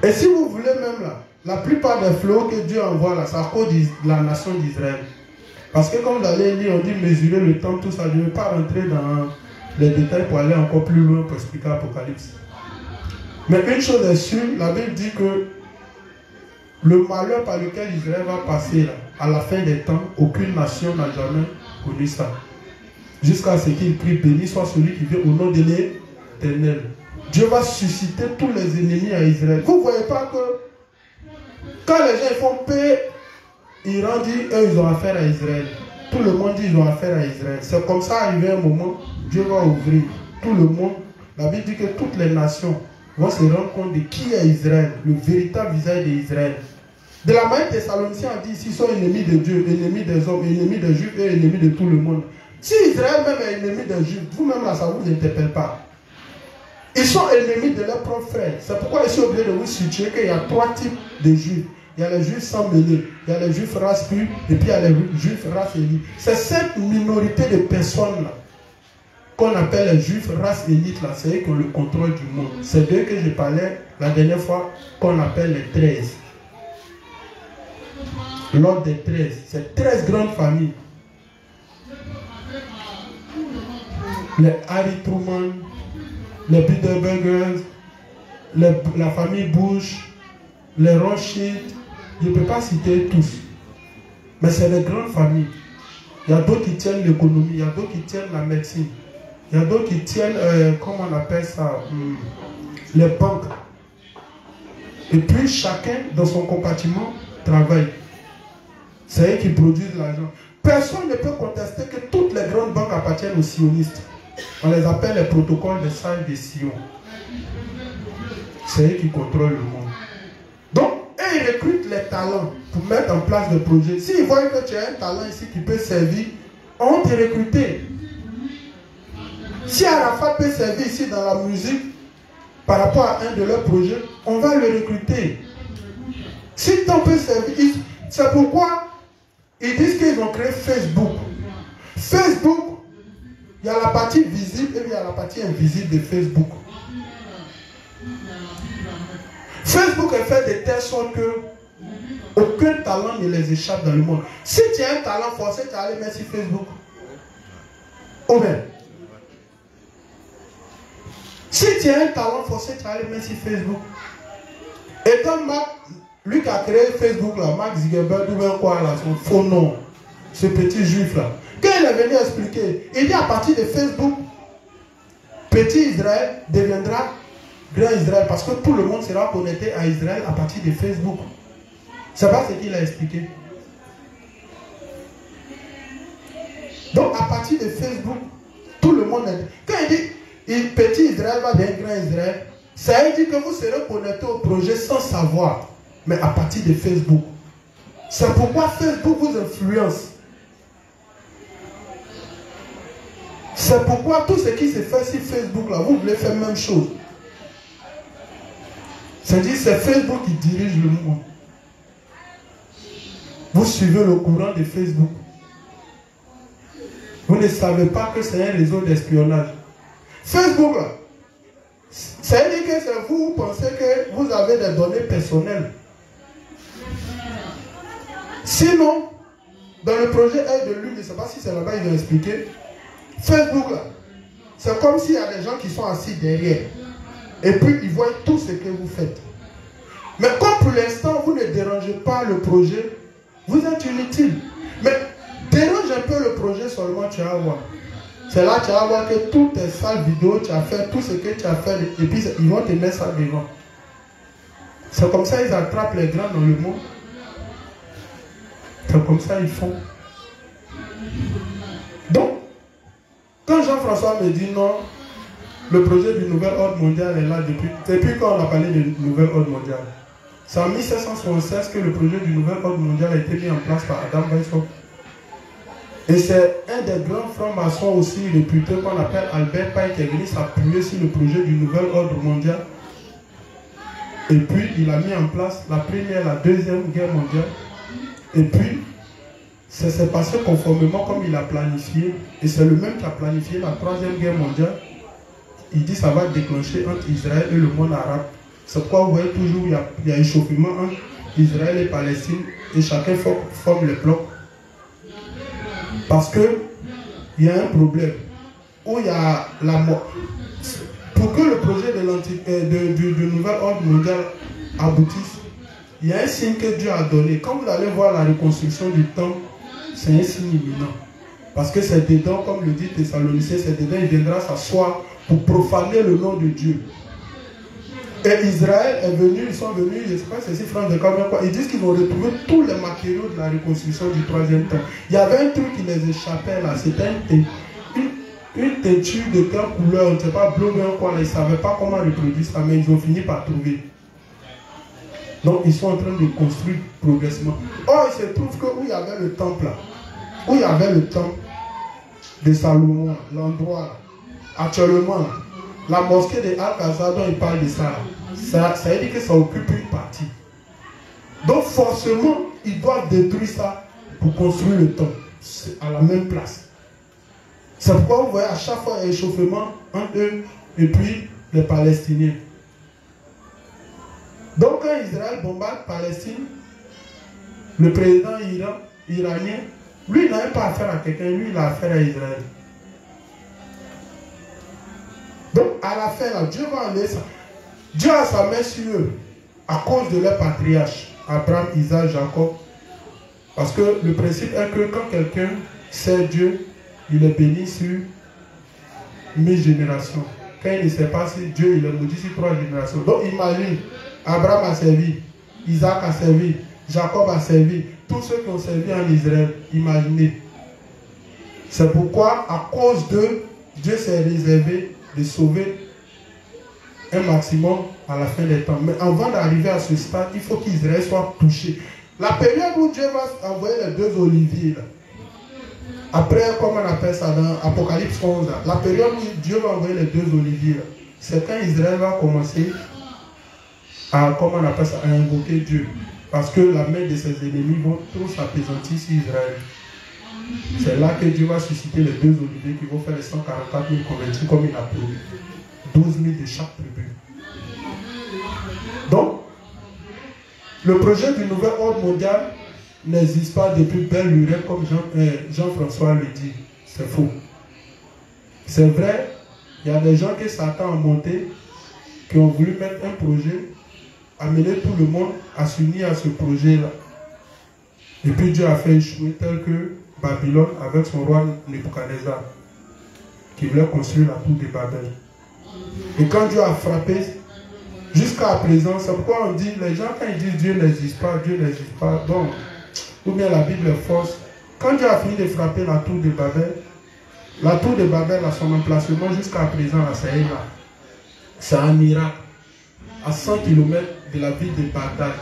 Et si vous voulez même là, la plupart des fléaux que Dieu envoie là, c'est à cause de la nation d'Israël. Parce que comme vous allez lire, on dit mesurer le temps, tout ça. Je ne vais pas rentrer dans les détails pour aller encore plus loin pour expliquer l'Apocalypse. Mais une chose est sûre, la Bible dit que le malheur par lequel Israël va passer là, à la fin des temps, aucune nation n'a jamais connu ça. Jusqu'à ce qu'il prie, béni soit celui qui vient au nom de l'Éternel. Dieu va susciter tous les ennemis à Israël. Vous ne voyez pas que quand les gens font paix, Iran dit eux ils ont affaire à Israël. Tout le monde dit ils ont affaire à Israël. C'est comme ça, arrivé un moment, Dieu va ouvrir. Tout le monde, la Bible dit que toutes les nations vont se rendre compte de qui est Israël, le véritable visage d'Israël. De la manière Thessaloniciens a dit ici, ils sont ennemis de Dieu, ennemis des hommes, ennemis des Juifs et ennemis de tout le monde. Si Israël même est ennemi des Juifs, vous-même là, ça ne vous interpelle pas. Ils sont ennemis de leurs propres frères. C'est pourquoi je suis obligé de vous situer qu'il y a trois types de Juifs. Il y a les Juifs sans mêlée, il y a les Juifs race pure, et puis il y a les Juifs race élite. C'est cette minorité de personnes-là qu'on appelle les Juifs race élite, là, c'est eux qui ont le contrôle du monde. C'est d'eux que je parlais la dernière fois, qu'on appelle les 13. L'ordre des 13, c'est 13 grandes familles. Les Harry Truman, les Bilderbergers, la famille Bush, les Rothschild, je ne peux pas citer tous. Mais c'est des grandes familles. Il y a d'autres qui tiennent l'économie, il y a d'autres qui tiennent la médecine. Il y a d'autres qui tiennent, comment on appelle ça, les banques. Et puis chacun dans son compartiment travaille. C'est eux qui produisent l'argent. Personne ne peut contester que toutes les grandes banques appartiennent aux sionistes. On les appelle les protocoles de salle de Sion. C'est eux qui contrôlent le monde. Donc, eux, ils recrutent les talents pour mettre en place des projets. S'ils voient que tu as un talent ici qui peut servir, on va te recruter. Si Arafat peut servir ici dans la musique, par rapport à un de leurs projets, on va le recruter. Si on peut servir, c'est pourquoi ils disent qu'ils ont créé Facebook. Facebook, il y a la partie visible et il y a la partie invisible de Facebook. Facebook est fait de telle sorte que aucun talent ne les échappe dans le monde. Si tu as un talent forcé, tu vas aller mettre sur Facebook. Oh bien. Si tu as un talent forcé, tu vas aller mettre sur Facebook. Et comme Mark, lui qui a créé Facebook, là, Mark Zuckerberg, ou bien quoi, là, son faux nom, ce petit juif là, quand il est venu expliquer, il dit à partir de Facebook, petit Israël deviendra grand Israël, parce que tout le monde sera connecté à Israël à partir de Facebook. C'est pas ce qu'il a expliqué. Donc à partir de Facebook, tout le monde est... Quand il dit petit Israël va devenir grand Israël, ça veut dire que vous serez connecté au projet sans savoir, mais à partir de Facebook. C'est pourquoi Facebook vous influence. C'est pourquoi tout ce qui se fait sur Facebook, là, vous voulez faire la même chose. C'est-à-dire c'est Facebook qui dirige le monde. Vous suivez le courant de Facebook. Vous ne savez pas que c'est un réseau d'espionnage. Facebook, là, ça veut dire que c'est vous pensez que vous avez des données personnelles. Sinon, dans le projet Aide de l'Une, je ne sais pas si c'est là-bas ils ont expliqué, Facebook, là, c'est comme s'il y a des gens qui sont assis derrière. Et puis, ils voient tout ce que vous faites. Mais comme pour l'instant, vous ne dérangez pas le projet, vous êtes inutile. Mais dérange un peu le projet seulement, tu vas voir. C'est là que tu vas voir que toutes tes sales vidéos, tu as fait tout ce que tu as fait, et puis ils vont te mettre ça devant. C'est comme ça qu'ils attrapent les grands dans le monde. C'est comme ça ils font. Donc, quand Jean-François me dit non, le projet du nouvel ordre mondial est là depuis quand on a parlé du nouvel ordre mondial. C'est en 1776 que le projet du nouvel ordre mondial a été mis en place par Adam Weishaupt. Et c'est un des grands francs-maçons aussi réputés qu'on appelle Albert Pike qui est venu s'appuyer sur le projet du nouvel ordre mondial. Et puis il a mis en place la première, la deuxième guerre mondiale. Et puis ça s'est passé conformément comme il a planifié. Et c'est le même qui a planifié la troisième guerre mondiale. Il dit que ça va déclencher entre Israël et le monde arabe. C'est pourquoi vous voyez toujours il y a échauffement entre Israël et Palestine et chacun forme les blocs. Parce que il y a un problème où il y a la mort. Pour que le projet du nouvel ordre mondial aboutisse, il y a un signe que Dieu a donné. Quand vous allez voir la reconstruction du temple, c'est un signe imminent. Parce que c'est dedans, comme le dit Thessaloniciens, c'est dedans, il viendra s'asseoir pour profaner le nom de Dieu. Et Israël est venu, ils sont venus, je ne sais pas si c'est France de combien quoi, ils disent qu'ils vont retrouver tous les matériaux de la reconstruction du troisième temple. Il y avait un truc qui les échappait là, c'était une teinture de quelle couleur, on ne sait pas, bleu ou quoi, là, ils ne savaient pas comment reproduire ça, mais ils ont fini par trouver. Donc ils sont en train de construire progressivement. Or, il se trouve que où il y avait le temple là, où il y avait le temple de Salomon, l'endroit là, actuellement, la mosquée de Al-Aqsa dont il parle de ça, ça veut dire que ça occupe une partie. Donc forcément, ils doivent détruire ça pour construire le temple à la même place. C'est pourquoi vous voyez à chaque fois un échauffement entre eux et puis les Palestiniens. Donc quand Israël bombarde Palestine, le président iranien, lui il n'a pas affaire à quelqu'un, lui il a affaire à Israël. Donc à la fin là, Dieu va enlever ça. Dieu a sa main sur eux à cause de leurs patriarches, Abraham, Isaac, Jacob. Parce que le principe est que quand quelqu'un sert Dieu, il est béni sur 1000 générations. Quand il ne sait pas si Dieu, il est maudit sur 3 générations. Donc imagine, Abraham a servi, Isaac a servi, Jacob a servi, tous ceux qui ont servi en Israël, imaginez. C'est pourquoi, à cause d'eux, Dieu s'est réservé de sauver un maximum à la fin des temps. Mais avant d'arriver à ce stade, il faut qu'Israël soit touché. La période où Dieu va envoyer les 2 oliviers, là, après, comme on appelle ça dans Apocalypse 11, là, la période où Dieu va envoyer les 2 oliviers, c'est quand Israël va commencer à, comme on appelle ça, à invoquer Dieu. Parce que la main de ses ennemis vont trop s'apaisantir sur Israël. C'est là que Dieu va susciter les 2 oliviers qui vont faire les 144 000 convertis comme il a promis. 12 000 de chaque tribu. Donc, le projet du nouvel ordre mondial n'existe pas depuis belle lurette comme Jean-François le dit. C'est faux. C'est vrai, il y a des gens qui Satan a monté, qui ont voulu mettre un projet, amener tout le monde à s'unir à ce projet-là. Et puis Dieu a fait échouer tel que Babylone avec son roi Nebuchadnezzar, qui voulait construire la tour de Babel. Et quand Dieu a frappé Jusqu'à présent, c'est pourquoi on dit, les gens quand ils disent Dieu n'existe pas, bon, ou bien la Bible est fausse. Quand Dieu a fini de frapper la tour de Babel, à son emplacement jusqu'à présent, c'est là. C'est un miracle. À 100 km de la ville de Bagdad.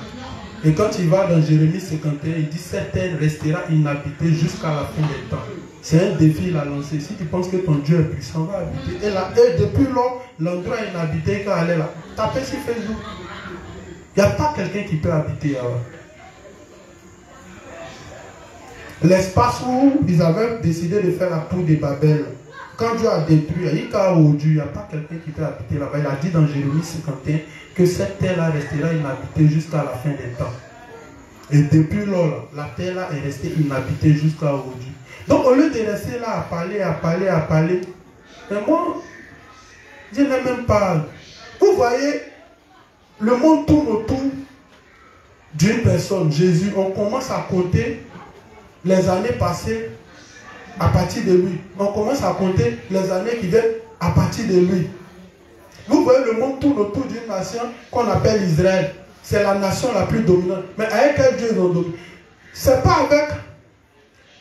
Et quand il va dans Jérémie 51, il dit cette terre restera inhabitée jusqu'à la fin des temps. C'est un défi il a lancé. Si tu penses que ton Dieu est puissant, va habiter. Et depuis lors, l'endroit inhabité, quand elle est là, tapez sur Facebook. Il n'y a pas quelqu'un qui peut habiter là. L'espace où ils avaient décidé de faire la tour de Babel, quand Dieu a détruit, il n'y a pas quelqu'un qui peut habiter là-bas. Il a dit dans Jérémie 51 que cette terre-là restera inhabitée jusqu'à la fin des temps. Et depuis lors, la terre-là est restée inhabitée jusqu'à aujourd'hui. Donc au lieu de rester là à parler, mais moi, je n'ai même pas. Vous voyez, le monde tourne autour d'une personne, Jésus. On commence à compter les années passées à partir de lui. On commence à compter les années qui viennent à partir de lui. Vous voyez, le monde tourne autour d'une nation qu'on appelle Israël. C'est la nation la plus dominante. Mais avec quel Dieu ils ont dominé? C'est pas avec...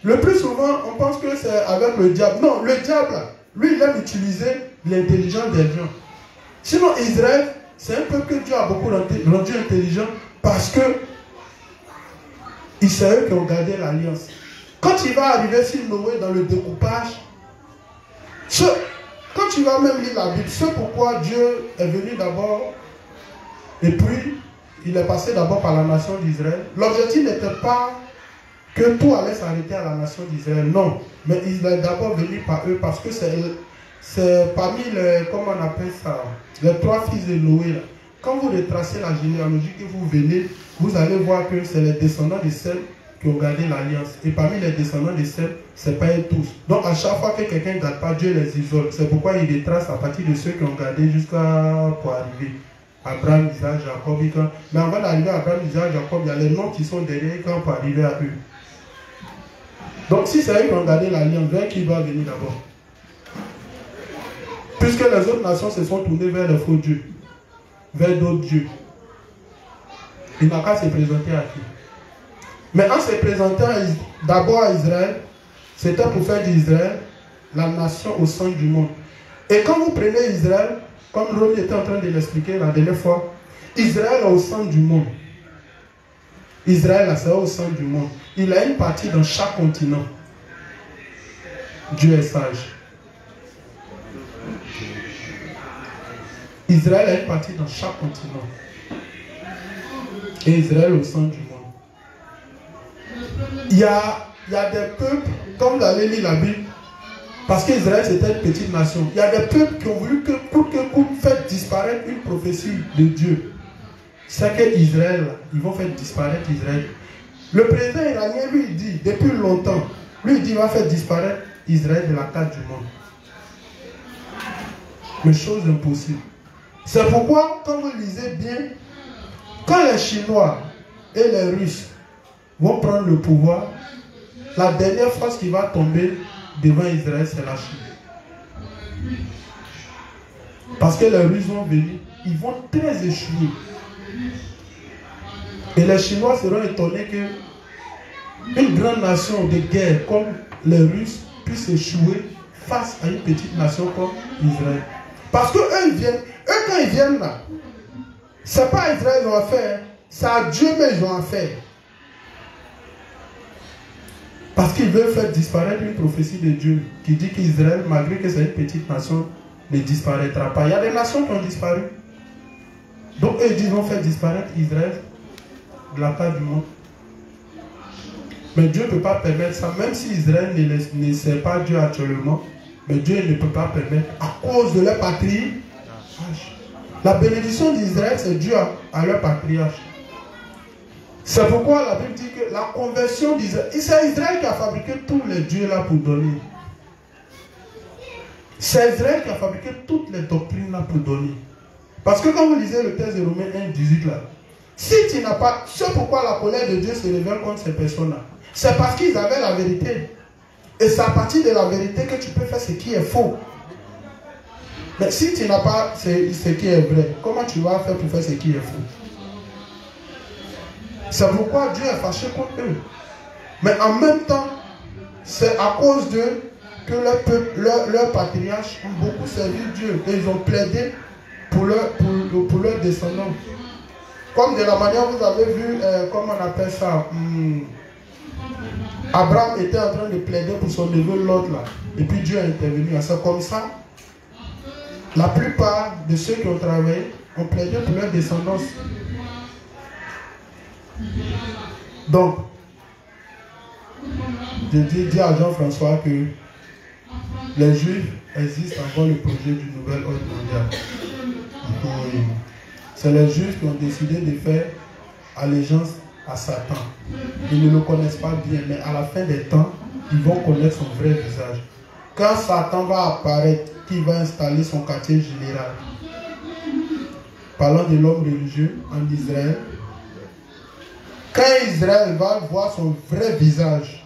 Le plus souvent, on pense que c'est avec le diable. Non, le diable, lui, il aime utiliser l'intelligence des gens. Sinon, Israël, c'est un peuple que Dieu a beaucoup rendu intelligent parce que c'est eux qui ont gardé l'alliance. Quand il va arriver sur Noé dans le découpage, quand tu vas même lire la Bible, c'est pourquoi Dieu est venu d'abord et puis il est passé d'abord par la nation d'Israël. L'objectif n'était pas que tout allait s'arrêter à la nation d'Israël, non. Mais il est d'abord venu par eux parce que c'est parmi les, comment on appelle ça, les trois fils de Noé. Là. Quand vous retracez la généalogie que vous venez, vous allez voir que c'est les descendants de Sem qui ont gardé l'alliance. Et parmi les descendants de Sem, ce n'est pas eux tous. Donc à chaque fois que quelqu'un ne garde pas, Dieu les isole. C'est pourquoi il retrace à partir de ceux qui ont gardé jusqu'à pour arriver. Abraham, Isaac, Jacob. Mais avant d'arriver à Abraham, Isaac, Jacob, il y a les noms qui sont derrière quand pour arriver à eux. Donc si c'est eux qui ont gardé l'alliance, vers qui va venir d'abord? Puisque les autres nations se sont tournées vers les faux dieux, vers d'autres dieux. Il n'a qu'à se présenter à qui? Mais en se présentant d'abord à Israël, c'était pour faire d'Israël la nation au centre du monde. Et quand vous prenez Israël, comme Romy était en train de l'expliquer la dernière fois, Israël est au centre du monde. Israël, c'est au centre du monde. Il a une partie dans chaque continent. Dieu est sage. Israël a une partie dans chaque continent. Et Israël au centre du monde. Il y a des peuples, comme vous allez lire la Bible, parce qu'Israël c'était une petite nation. Il y a des peuples qui ont voulu que faire disparaître une prophétie de Dieu. C'est que Israël, ils vont faire disparaître Israël. Le président iranien, lui, il dit, depuis longtemps, lui, il dit, il va faire disparaître Israël de la carte du monde. Mais chose impossible. C'est pourquoi, quand vous lisez bien, quand les Chinois et les Russes vont prendre le pouvoir, la dernière force qui va tomber devant Israël, c'est la Chine. Parce que les Russes vont venir, ils vont très échouer. Et les Chinois seront étonnés que une grande nation de guerre comme les Russes puisse échouer face à une petite nation comme Israël. Parce que eux, quand ils viennent là, c'est pas à Israël qu'ils ont affaire, c'est à Dieu mais ils ont affaire. Parce qu'ils veulent faire disparaître une prophétie de Dieu qui dit qu'Israël, malgré que c'est une petite nation, ne disparaîtra pas. Il y a des nations qui ont disparu. Donc eux ils vont faire disparaître Israël de la carte du monde. Mais Dieu ne peut pas permettre ça, même si Israël ne sert pas Dieu actuellement, mais Dieu ne peut pas permettre à cause de leur patriarche. La bénédiction d'Israël, c'est Dieu à leur patriarche. C'est pourquoi la Bible dit que la conversion d'Israël, c'est Israël qui a fabriqué tous les dieux là pour donner. C'est Israël qui a fabriqué toutes les doctrines là pour donner. Parce que quand vous lisez le texte de Romains 1, 18 là, si tu n'as pas, c'est pourquoi la colère de Dieu se révèle contre ces personnes-là. C'est parce qu'ils avaient la vérité. Et c'est à partir de la vérité que tu peux faire ce qui est faux. Mais si tu n'as pas ce qui est vrai, comment tu vas faire pour faire ce qui est faux? C'est pourquoi Dieu est fâché contre eux. Mais en même temps, c'est à cause d'eux que leur peuple, leur patriarches ont beaucoup servi Dieu. Et ils ont plaidé pour leurs descendants. Comme de la manière vous avez vu, comment on appelle ça, Abraham était en train de plaider pour son neveu Lot là. Et puis Dieu est intervenu. C'est comme ça. La plupart de ceux qui ont travaillé ont plaidé pour leur descendance. Donc, je dis à Jean-François que les Juifs existent avant le projet du nouvel ordre mondial. C'est les Juifs qui ont décidé de faire allégeance à Satan. Ils ne le connaissent pas bien, mais à la fin des temps, ils vont connaître son vrai visage. Quand Satan va apparaître, qui va installer son quartier général, parlant de l'homme religieux en Israël, quand Israël va voir son vrai visage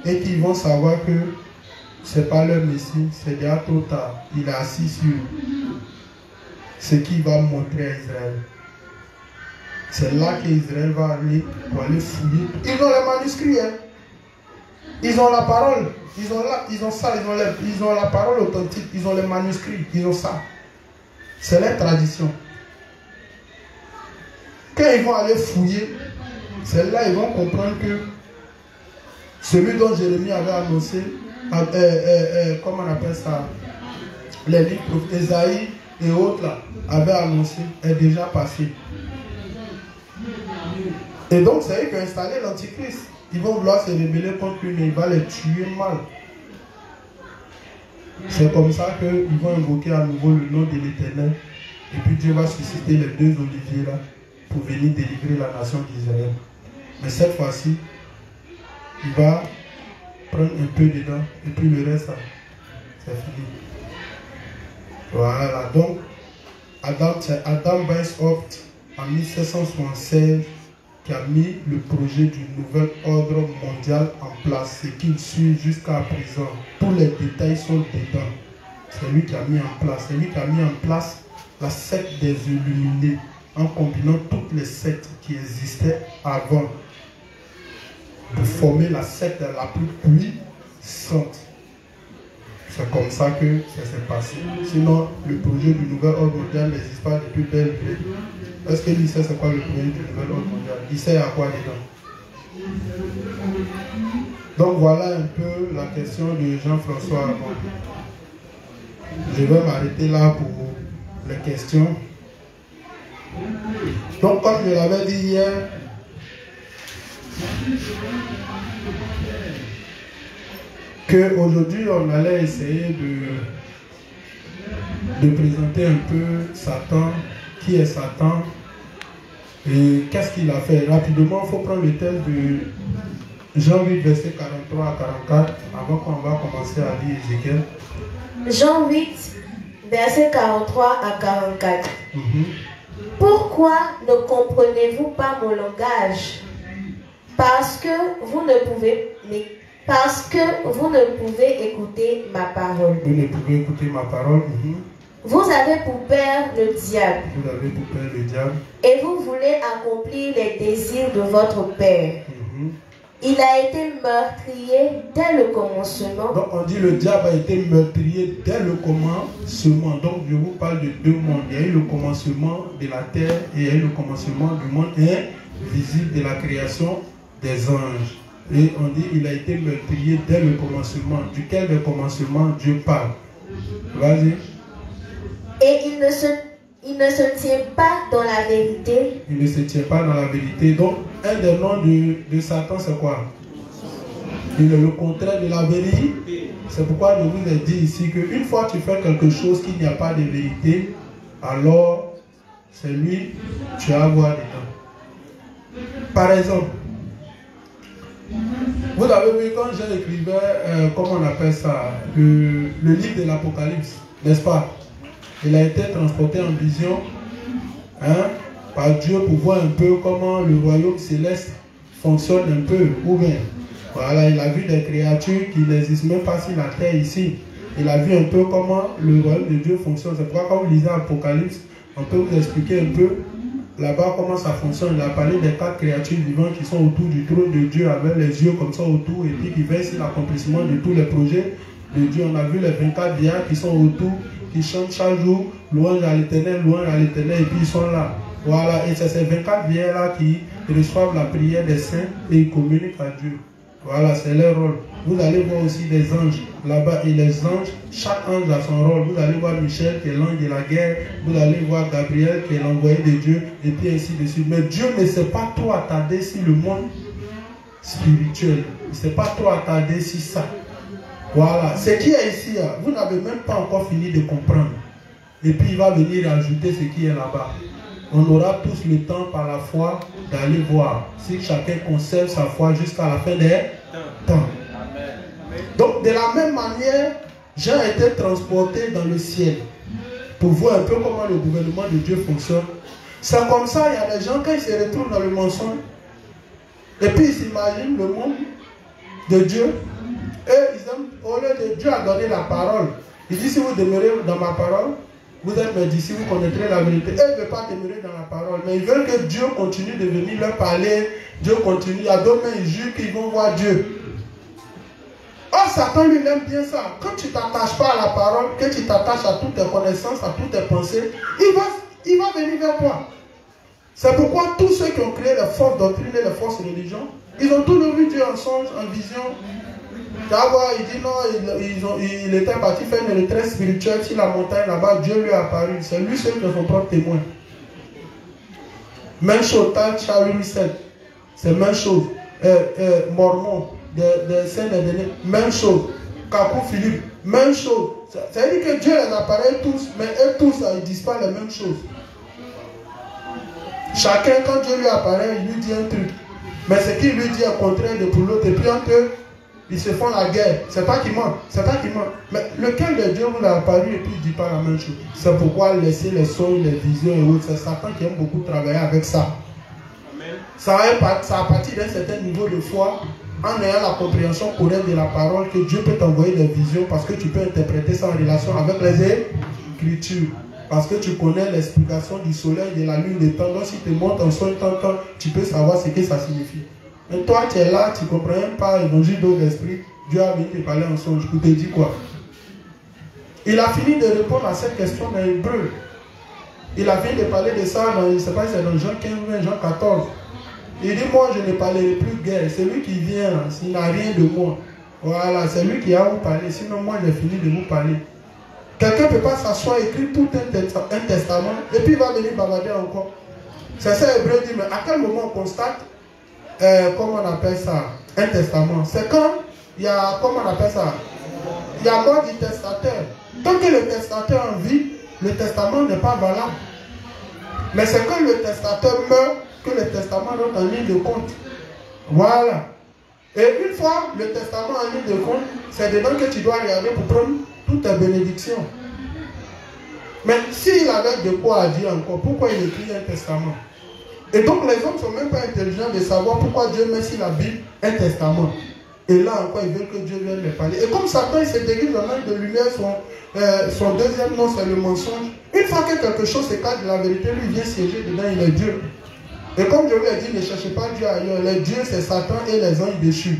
et qu'ils vont savoir que ce n'est pas leur Messie, c'est déjà trop tard. Il est assis sur ce qu'il va montrer à Israël. C'est là qu'Israël va aller pour aller fouiller. Ils ont les manuscrits, hein. Ils ont la parole. Ils ont ça, ils ont la parole authentique, ils ont les manuscrits, ils ont ça. C'est leur tradition. Quand ils vont aller fouiller, c'est là qu'ils vont comprendre que celui dont Jérémie avait annoncé, comment on appelle ça, les livres Ésaïe et autres là, avaient annoncé, est déjà passé. Et donc c'est eux qui ont installé l'Antichrist. Ils vont vouloir se rebeller contre lui, mais il va les tuer mal. C'est comme ça qu'ils vont invoquer à nouveau le nom de l'Éternel. Et puis Dieu va susciter les deux oliviers là pour venir délivrer la nation d'Israël. Mais cette fois-ci, il va prendre un peu dedans et puis le reste, c'est fini. Voilà, donc Adam Weishaupt en 1776 qui a mis le projet du nouvel ordre mondial en place, ce qu'il suit jusqu'à présent. Tous les détails sont dedans. C'est lui qui a mis en place. C'est lui qui a mis en place la secte des Illuminés en combinant toutes les sectes qui existaient avant pour former la secte la plus puissante. C'est comme ça que ça s'est passé. Sinon, le projet du nouvel ordre mondial n'existe pas depuis belle lurette. Est-ce que lui sait c'est quoi le projet du nouvel ordre mondial? Il sait à quoi dedans. Donc voilà un peu la question de Jean-François Armand. Je vais m'arrêter là pour les questions. Donc comme je l'avais dit hier, qu'aujourd'hui on allait essayer de présenter un peu Satan, qui est Satan et qu'est-ce qu'il a fait. Rapidement, il faut prendre le texte de Jean 8, verset 43 à 44, avant qu'on va commencer à lire Ézéchiel. Jean 8, verset 43 à 44. Pourquoi ne comprenez-vous pas mon langage? Parce que vous ne pouvez écouter ma parole. Vous ne pouvez écouter ma parole. Vous avez pour père le diable. Vous avez pour père le diable. Et vous voulez accomplir les désirs de votre père. Il a été meurtrier dès le commencement. Donc on dit le diable a été meurtrier dès le commencement. Donc je vous parle de deux mondes. Il y a eu le commencement de la terre et il y a eu le commencement du monde invisible de la création des anges. Et on dit il a été meurtrier dès le commencement. Duquel le commencement Dieu parle. Vas-y. Et il ne se tient pas dans la vérité. Il ne se tient pas dans la vérité. Donc, un des noms de Satan, c'est quoi? Il est le contraire de la vérité. C'est pourquoi je vous ai dit ici qu'une fois que tu fais quelque chose qu'il n'y a pas de vérité, alors c'est lui tu as à voir dedans. Par exemple, vous avez vu quand j'écrivais, comment on appelle ça, le livre de l'Apocalypse, n'est-ce pas? Il a été transporté en vision par Dieu pour voir un peu comment le royaume céleste fonctionne un peu. Ou bien, voilà, il a vu des créatures qui n'existent même pas sur la terre ici. Il a vu un peu comment le royaume de Dieu fonctionne. C'est pourquoi quand vous lisez Apocalypse, on peut vous expliquer un peu là-bas comment ça fonctionne. Il a parlé des 4 créatures vivantes qui sont autour du trône de Dieu avec les yeux comme ça autour et puis qui veillent sur l'accomplissement de tous les projets de Dieu. On a vu les 24 vieillards qui sont autour, qui chantent chaque jour, louange à l'éternel, et puis ils sont là. Voilà, et c'est ces 24 vieillards-là qui reçoivent la prière des saints et ils communiquent à Dieu. Voilà, c'est leur rôle. Vous allez voir aussi des anges là-bas. Et les anges, chaque ange a son rôle. Vous allez voir Michel qui est l'ange de la guerre. Vous allez voir Gabriel qui est l'envoyé de Dieu. Et puis ainsi de suite. Mais Dieu ne s'est pas trop attardé sur le monde spirituel. Il ne s'est pas trop attardé sur ça. Voilà. Ce qui est ici, vous n'avez même pas encore fini de comprendre. Et puis il va venir ajouter ce qui est là-bas. On aura tous le temps par la foi d'aller voir si chacun conserve sa foi jusqu'à la fin des temps. Donc de la même manière, Jean a été transporté dans le ciel pour voir un peu comment le gouvernement de Dieu fonctionne. C'est comme ça, il y a des gens quand ils se retrouvent dans le mensonge et puis ils s'imaginent le monde de Dieu et ils aiment, au lieu de Dieu a donné la parole. Il dit si vous demeurez dans ma parole, vous êtes mes disciples, vous connaîtrez la vérité. Et ils ne veulent pas demeurer dans la parole. Mais ils veulent que Dieu continue de venir leur parler. Dieu continue. Il y a d'autres, mais ils jurent qu'ils vont voir Dieu. Oh, Satan lui aime bien ça. Quand tu ne t'attaches pas à la parole, que tu t'attaches à toutes tes connaissances, à toutes tes pensées, il va venir vers toi. C'est pourquoi tous ceux qui ont créé les fausses doctrines et les fausses religions, ils ont tous vu Dieu en songe, en vision. D'abord, il dit non, il était parti faire une retraite spirituelle sur la montagne là-bas, Dieu lui a apparu. C'est lui seul qui est son propre témoin. Même chose, Charles 7, c'est même chose. Mormon, des saints des derniers, même chose. Capou Philippe, même chose. Ça veut dire que Dieu les apparaît tous, mais eux tous, ils ne disent pas les mêmes choses. Chacun, quand Dieu lui apparaît, il lui dit un truc. Mais ce qu'il lui dit est contraire de pour l'autre. Et puis entre eux, ils se font la guerre. C'est pas qu'ils mentent. C'est pas qu'ils mentent. Mais lequel de Dieu vous a apparu et puis il ne dit pas la même chose. C'est pourquoi laisser les songes, les visions et autres. C'est Satan qui aime beaucoup travailler avec ça. Amen. Ça a parti d'un certain niveau de foi en ayant la compréhension correcte de la parole que Dieu peut t'envoyer des visions parce que tu peux interpréter ça en relation avec les Écritures. Parce que tu connais l'explication du soleil, de la lune, des temps. Donc si tu montes en songe, tu peux savoir ce que ça signifie. Mais toi, tu es là, tu ne comprends pas l'évangile de l'esprit. Dieu a venu te parler en songe. Il te dit quoi? Il a fini de répondre à cette question dans l'hébreu. Il a fini de parler de ça, dans, je ne sais pas si c'est dans Jean 15 ou Jean 14. Il dit, moi, je ne parlerai plus de guerre. C'est lui qui vient, s'il n'a rien de moi. Voilà, c'est lui qui a vous parler. Sinon, moi, j'ai fini de vous parler. Quelqu'un ne peut pas s'asseoir, écrire tout un testament, et puis il va venir bavarder encore. C'est ça, l'hébreu dit, mais à quel moment on constate comment on appelle ça? Un testament. C'est quand il y a, comment on appelle ça? Il y a mort du testateur. Tant que le testateur en vie, le testament n'est pas valable. Mais c'est quand le testateur meurt que le testament rentre en ligne de compte. Voilà. Et une fois le testament en ligne de compte, c'est dedans que tu dois regarder pour prendre toutes tes bénédictions. Mais s'il avait de quoi dire encore, pourquoi il écrit un testament? Et donc les hommes ne sont même pas intelligents de savoir pourquoi Dieu met sur la Bible un testament. Et là encore, ils veulent que Dieu vienne les parler. Et comme Satan, il se déguise dans l'âge de lumière, son deuxième nom, c'est le mensonge. Une fois que quelque chose s'écarte de la vérité, lui vient siéger dedans, il est Dieu. Et comme je vous l'ai dit, ne cherchez pas Dieu ailleurs. Les dieux, c'est Satan et les anges déchus.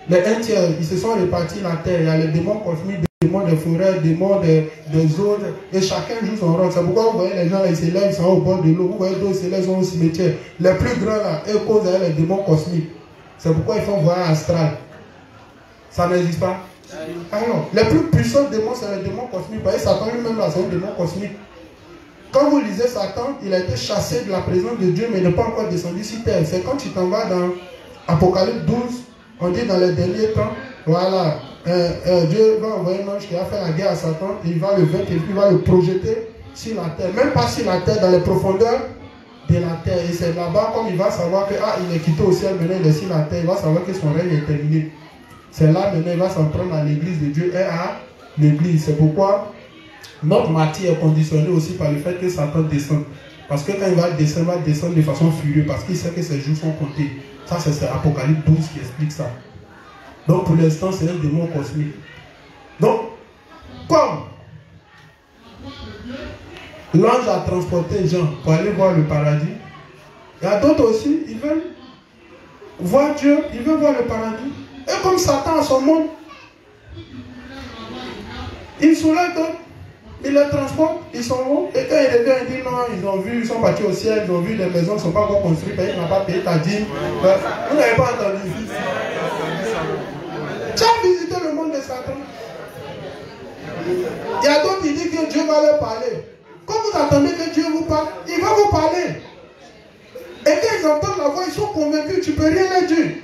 Les un tiers, ils se sont répartis la terre. Il y a les démons cosmiques, des démons des forêts, des démons des autres. Et chacun joue son rôle. C'est pourquoi vous voyez les gens là, ils se lèvent, ils sont au bord de l'eau. Vous voyez d'autres, ils se lèvent, ils sont au cimetière. Les plus grands là, eux causent les démons cosmiques. C'est pourquoi ils font voyage astral. Ça n'existe pas. Alors, les plus puissants démons, c'est les démons cosmiques. Vous voyez, Satan lui-même là, c'est un démon cosmique. Quand vous lisez Satan, il a été chassé de la présence de Dieu, mais il n'est pas encore descendu sur terre. C'est quand tu t'en vas dans Apocalypse 12, on dit dans les derniers temps, voilà, Dieu va envoyer un ange qui va faire la guerre à Satan, et il va le vaincre, et puis il va le projeter sur la terre. Même pas sur la terre, dans les profondeurs de la terre. Et c'est là-bas, comme il va savoir que, il est quitté au ciel, maintenant il est sur la terre, il va savoir que son règne est terminé. C'est là, maintenant, il va s'en prendre à l'église de Dieu et à l'église. C'est pourquoi notre matière est conditionnée aussi par le fait que Satan descend. Parce que quand il va descendre de façon furieuse, parce qu'il sait que ses jours sont comptés. Ça, c'est Apocalypse 12 qui explique ça. Donc, pour l'instant, c'est un démon cosmique. Donc, L'ange a transporté Jean pour aller voir le paradis. Il y a d'autres aussi, ils veulent voir Dieu, ils veulent voir le paradis. Et comme Satan a son monde, il soulève d'autres, il les transporte, ils sont hauts. Et quand il revient, il dit non, ils ont vu, ils sont partis au ciel, ils ont vu des maisons ne sont pas encore construites, il n'a pas payé ta dîme. Vous n'avez pas entendu. Tu as visité le monde de Satan. Il y a d'autres qui disent que Dieu va leur parler. Quand vous attendez que Dieu vous parle, il va vous parler. Et quand ils entendent la voix, ils sont convaincus, tu ne peux rien leur dire.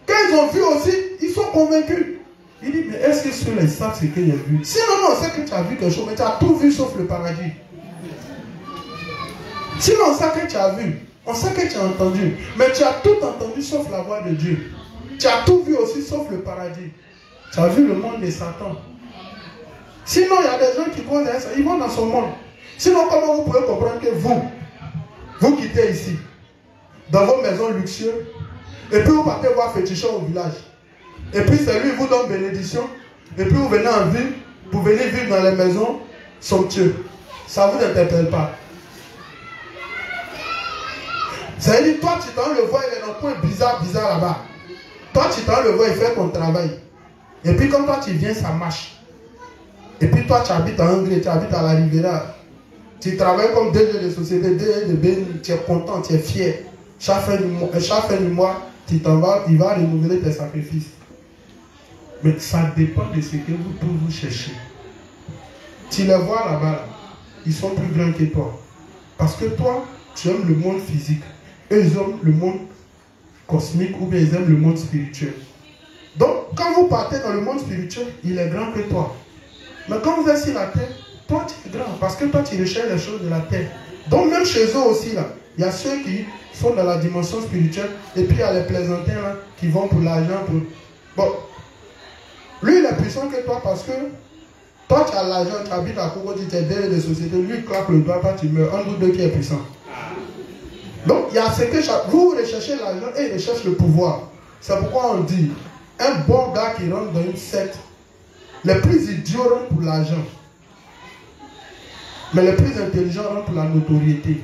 Quand ils ont vu aussi, ils sont convaincus. Il dit, mais est-ce que ceux-là savent ce qu'il a vu? Sinon, on sait que tu as vu quelque chose, mais tu as tout vu sauf le paradis. Sinon, on sait que tu as vu, on sait que tu as entendu, mais tu as tout entendu sauf la voix de Dieu. Tu as tout vu aussi sauf le paradis. Tu as vu le monde de Satan. Sinon, il y a des gens qui croient ça, ils vont dans son monde. Sinon, comment vous pouvez comprendre que vous quittez ici, dans vos maisons luxueuses, et puis vous partez voir fétichon au village. Et puis c'est lui qui vous donne bénédiction. Et puis vous venez en ville, vous venez vivre dans les maisons somptueuses. Ça ne vous interpelle pas. Ça veut dire, toi tu t'en le vois, il est dans un coin bizarre là-bas. Toi tu t'en le vois, il fait ton travail. Et puis comme toi tu viens, ça marche. Et puis toi tu habites à Angers, tu habites à la Riviera. Tu travailles comme DG de société, DG de BNI, tu es content, tu es fier. Chaque fin du mois, tu t'en vas, il va renouveler tes sacrifices. Mais ça dépend de ce que vous cherchez. Tu les vois là-bas, ils sont plus grands que toi. Parce que toi, tu aimes le monde physique. Eux, ils aiment le monde cosmique ou bien ils aiment le monde spirituel. Donc, quand vous partez dans le monde spirituel, il est grand que toi. Mais quand vous êtes sur la terre, toi, tu es grand. Parce que toi, tu recherches les choses de la terre. Donc, même chez eux aussi, là, il y a ceux qui sont dans la dimension spirituelle. Et puis, il y a les plaisantins là, qui vont pour l'argent. Bon. Lui, il est puissant que toi parce que toi, tu as l'argent, tu habites à Kogo, tu es derrière des sociétés. Lui, il claque le doigt, toi, tu meurs. Un ou deux qui est puissant. Donc, il y a ce que vous recherchez l'argent et il recherche le pouvoir. C'est pourquoi on dit, un bon gars qui rentre dans une secte, les plus idiots rentrent pour l'argent. Mais les plus intelligents rentrent pour la notoriété.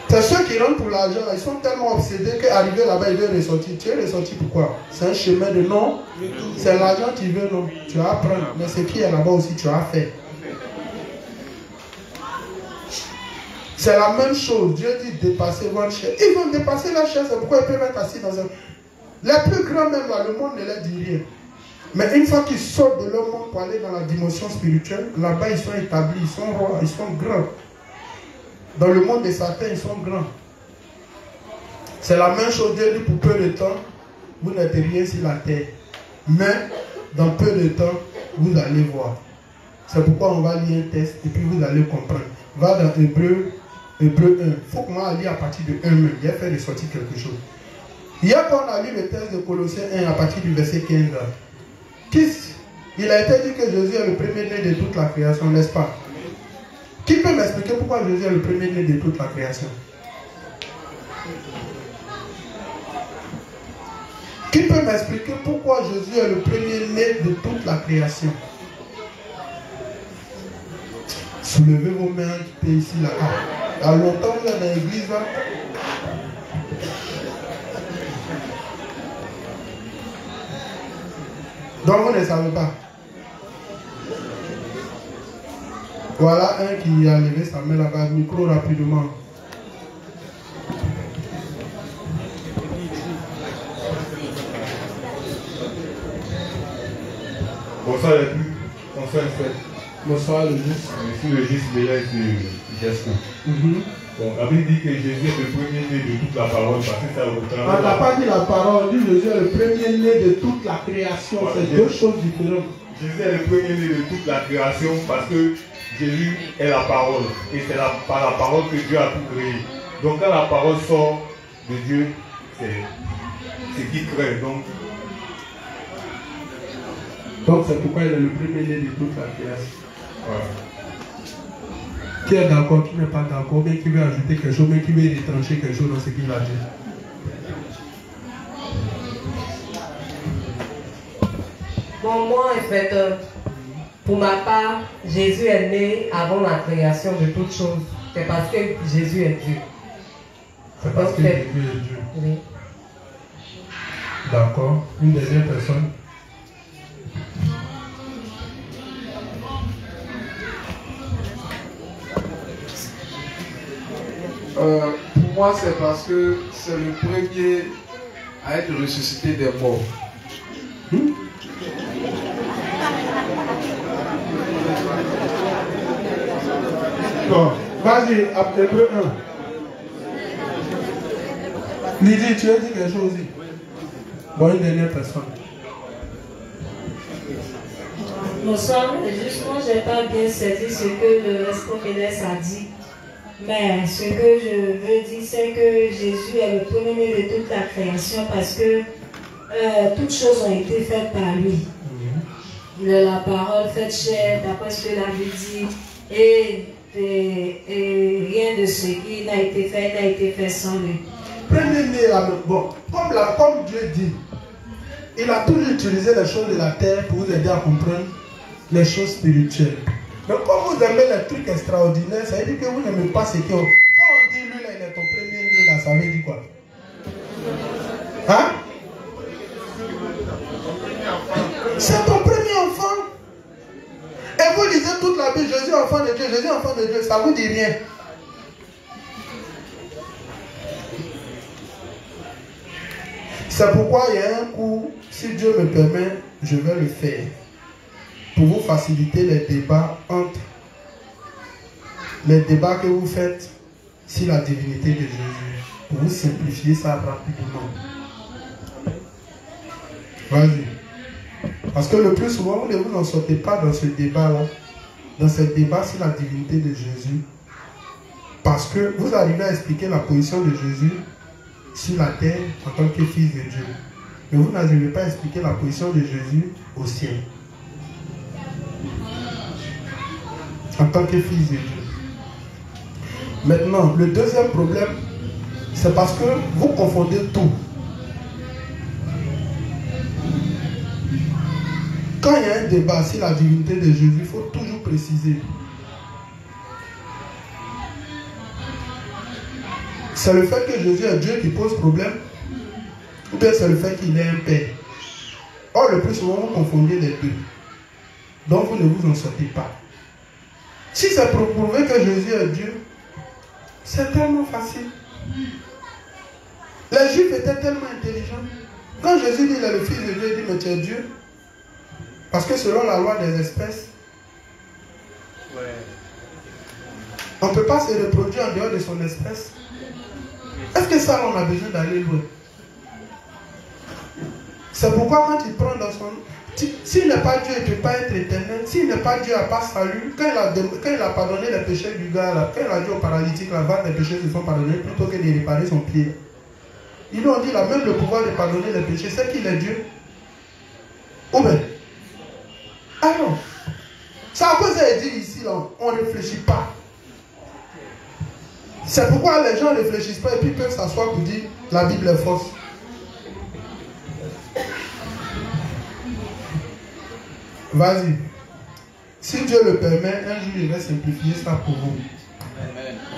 C'est ceux qui rentrent pour l'argent, ils sont tellement obsédés qu'arriver là-bas, ils veulent ressortir. Tu es ressorti pourquoi? C'est un chemin de non. C'est l'argent qui veut, non. Tu vas prendre. Mais ce qui est là-bas aussi, tu as fait. C'est la même chose. Dieu dit dépasser votre chair. Ils vont dépasser la chair, c'est pourquoi ils peuvent être assis dans un... Les plus grands même là, le monde ne leur dit rien. Mais une fois qu'ils sortent de leur monde pour aller dans la dimension spirituelle, là-bas ils sont établis, ils sont rois, ils sont grands. Dans le monde de Satan, ils sont grands. C'est la même chose, Dieu dit pour peu de temps, vous n'êtes rien sur la terre. Mais dans peu de temps, vous allez voir. C'est pourquoi on va lire un test et puis vous allez comprendre. Va dans Hébreu 1. Il faut qu'on va lire à partir de 1 même. Il a fait ressortir quelque chose. Hier, quand on a lu le test de Colossiens 1 à partir du verset 15, il a été dit que Jésus est le premier-né de toute la création, n'est-ce pas? Qui peut m'expliquer pourquoi Jésus est le premier-né de toute la création? Qui peut m'expliquer pourquoi Jésus est le premier-né de toute la création? Soulevez vos mains qui étaient ici, là. Il y a longtemps, vous êtes dans l'église, là. Donc, vous ne savez pas. Voilà un qui a levé sa main là-bas, micro rapidement. Bonsoir les plus. Bonsoir les frères. Bonsoir le juste. Je suis le juste Bélaïs de Gascon. Bon, la Bible dit que Jésus est le premier-né de toute la parole, parce que ça reprend. On n'a pas dit la parole, on dit Jésus est le premier-né de toute la création. Ouais, c'est deux choses différentes. Jésus est le premier-né de toute la création parce que Jésus est la parole. Et c'est par la parole que Dieu a tout créé. Donc quand la parole sort de Dieu, c'est ce qui crée. Donc c'est pourquoi il est le premier-né de toute la création. Ouais. Qui est d'accord, qui n'est pas d'accord, mais qui veut ajouter quelque chose, mais qui veut retrancher quelque chose dans ce qu'il a dit. Bon, moi, en fait, Pour ma part, Jésus est né avant la création de toutes choses. C'est parce que Jésus est Dieu. C'est parce que Jésus est Dieu. Oui. D'accord. Une deuxième personne. Pour moi, c'est parce que c'est le premier à être ressuscité des morts. Bon, vas-y, Hébreux 1. Lydie, tu as dit quelque chose aussi. Bon, une dernière personne. Me semble, justement, je n'ai pas bien saisi ce que le Responsable a dit. Mais ce que je veux dire, c'est que Jésus est le premier de toute la création parce que toutes choses ont été faites par lui. La parole faite chair, d'après ce que la Bible dit, et rien de ce qui n'a été fait sans lui. Premier-né, bon, comme Dieu dit, il a toujours utilisé les choses de la terre pour vous aider à comprendre les choses spirituelles. Mais quand vous aimez les trucs extraordinaires, ça veut dire que vous n'aimez pas ce que... Quand on dit lui, là, il est ton premier-né, là, ça veut dire quoi? Hein? C'est ton premier enfant. Et vous lisez toute la Bible, Jésus enfant de Dieu, Jésus enfant de Dieu, ça vous dit rien. C'est pourquoi il y a un coup, si Dieu me permet, je vais le faire. Pour vous faciliter les débats entre les débats que vous faites sur la divinité de Jésus. Pour vous simplifier ça rapidement. Vas-y. Parce que le plus souvent, vous ne vous en sortez pas dans ce débat-là. Dans ce débat sur la divinité de Jésus. Parce que vous arrivez à expliquer la position de Jésus sur la terre en tant que fils de Dieu. Mais vous n'arrivez pas à expliquer la position de Jésus au ciel. En tant que fils de Dieu. Maintenant, le deuxième problème, c'est parce que vous confondez tout. Quand il y a un débat sur la divinité de Jésus, il faut toujours préciser. C'est le fait que Jésus est Dieu qui pose problème, ou bien c'est le fait qu'il est un père. Or, le plus souvent, vous confondez les deux. Donc, vous ne vous en sortez pas. Si c'est pour prouver que Jésus est Dieu, c'est tellement facile. Les Juifs étaient tellement intelligents. Quand Jésus dit qu'il est le fils de Dieu, il dit mais tu es Dieu. Parce que selon la loi des espèces, on ne peut pas se reproduire en dehors de son espèce. Est-ce que ça, on a besoin d'aller loin? C'est pourquoi quand il prend dans son... S'il n'est pas Dieu, il ne peut pas être éternel. S'il n'est pas Dieu, il n'a pas salut. Quand il a pardonné les péchés du gars, là, quand il a dit au paralytique, va, les péchés se sont pardonnés, plutôt que de réparer son pied. Ils lui ont dit, là, même le pouvoir de pardonner les péchés, c'est qu'il est Dieu. Ou bien? Ah non. Ça, à cause de dire ici, là, on ne réfléchit pas. C'est pourquoi les gens ne réfléchissent pas et puis peuvent s'asseoir pour dire, la Bible est fausse. Vas-y. Si Dieu le permet, un jour il va simplifier ça pour vous.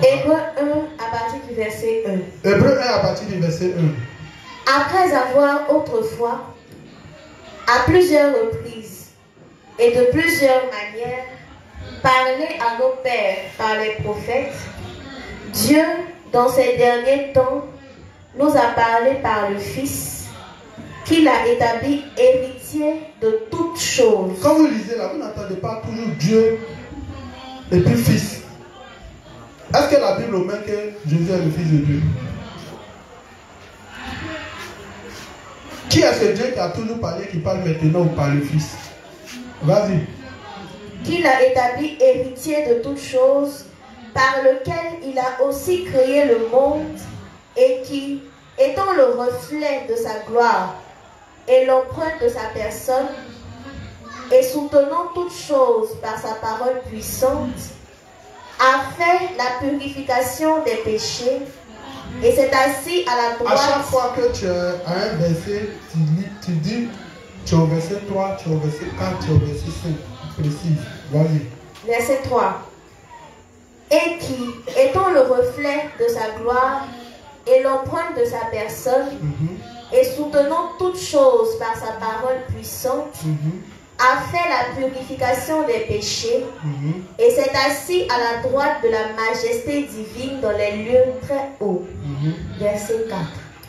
Hébreux 1 à partir du verset 1. Hébreux 1 à partir du verset 1. Après avoir autrefois, à plusieurs reprises et de plusieurs manières, parlé à nos pères par les prophètes, Dieu, dans ces derniers temps, nous a parlé par le Fils, qu'il a établi héritier de toutes choses. Quand vous lisez là, vous n'entendez pas toujours Dieu et puis Fils. Est-ce que la Bible met que Jésus est le Fils de Dieu? Qui est ce Dieu qui a toujours parlé, qui parle maintenant ou par le Fils? Vas-y. Qu'il a établi héritier de toutes choses, par lequel il a aussi créé le monde, et qui, étant le reflet de sa gloire et l'empreinte de sa personne, et soutenant toutes choses par sa parole puissante, a fait la purification des péchés, et s'est assis à la droite. À chaque fois que tu as un verset, tu dis, tu es au verset 3, tu es au verset 4, tu es au verset 5. précise. Vas-y. Verset 3. Et qui, étant le reflet de sa gloire et l'empreinte de sa personne, et soutenant toutes choses par sa parole puissante, a fait la purification des péchés et s'est assis à la droite de la majesté divine dans les lieux très hauts. Verset 4.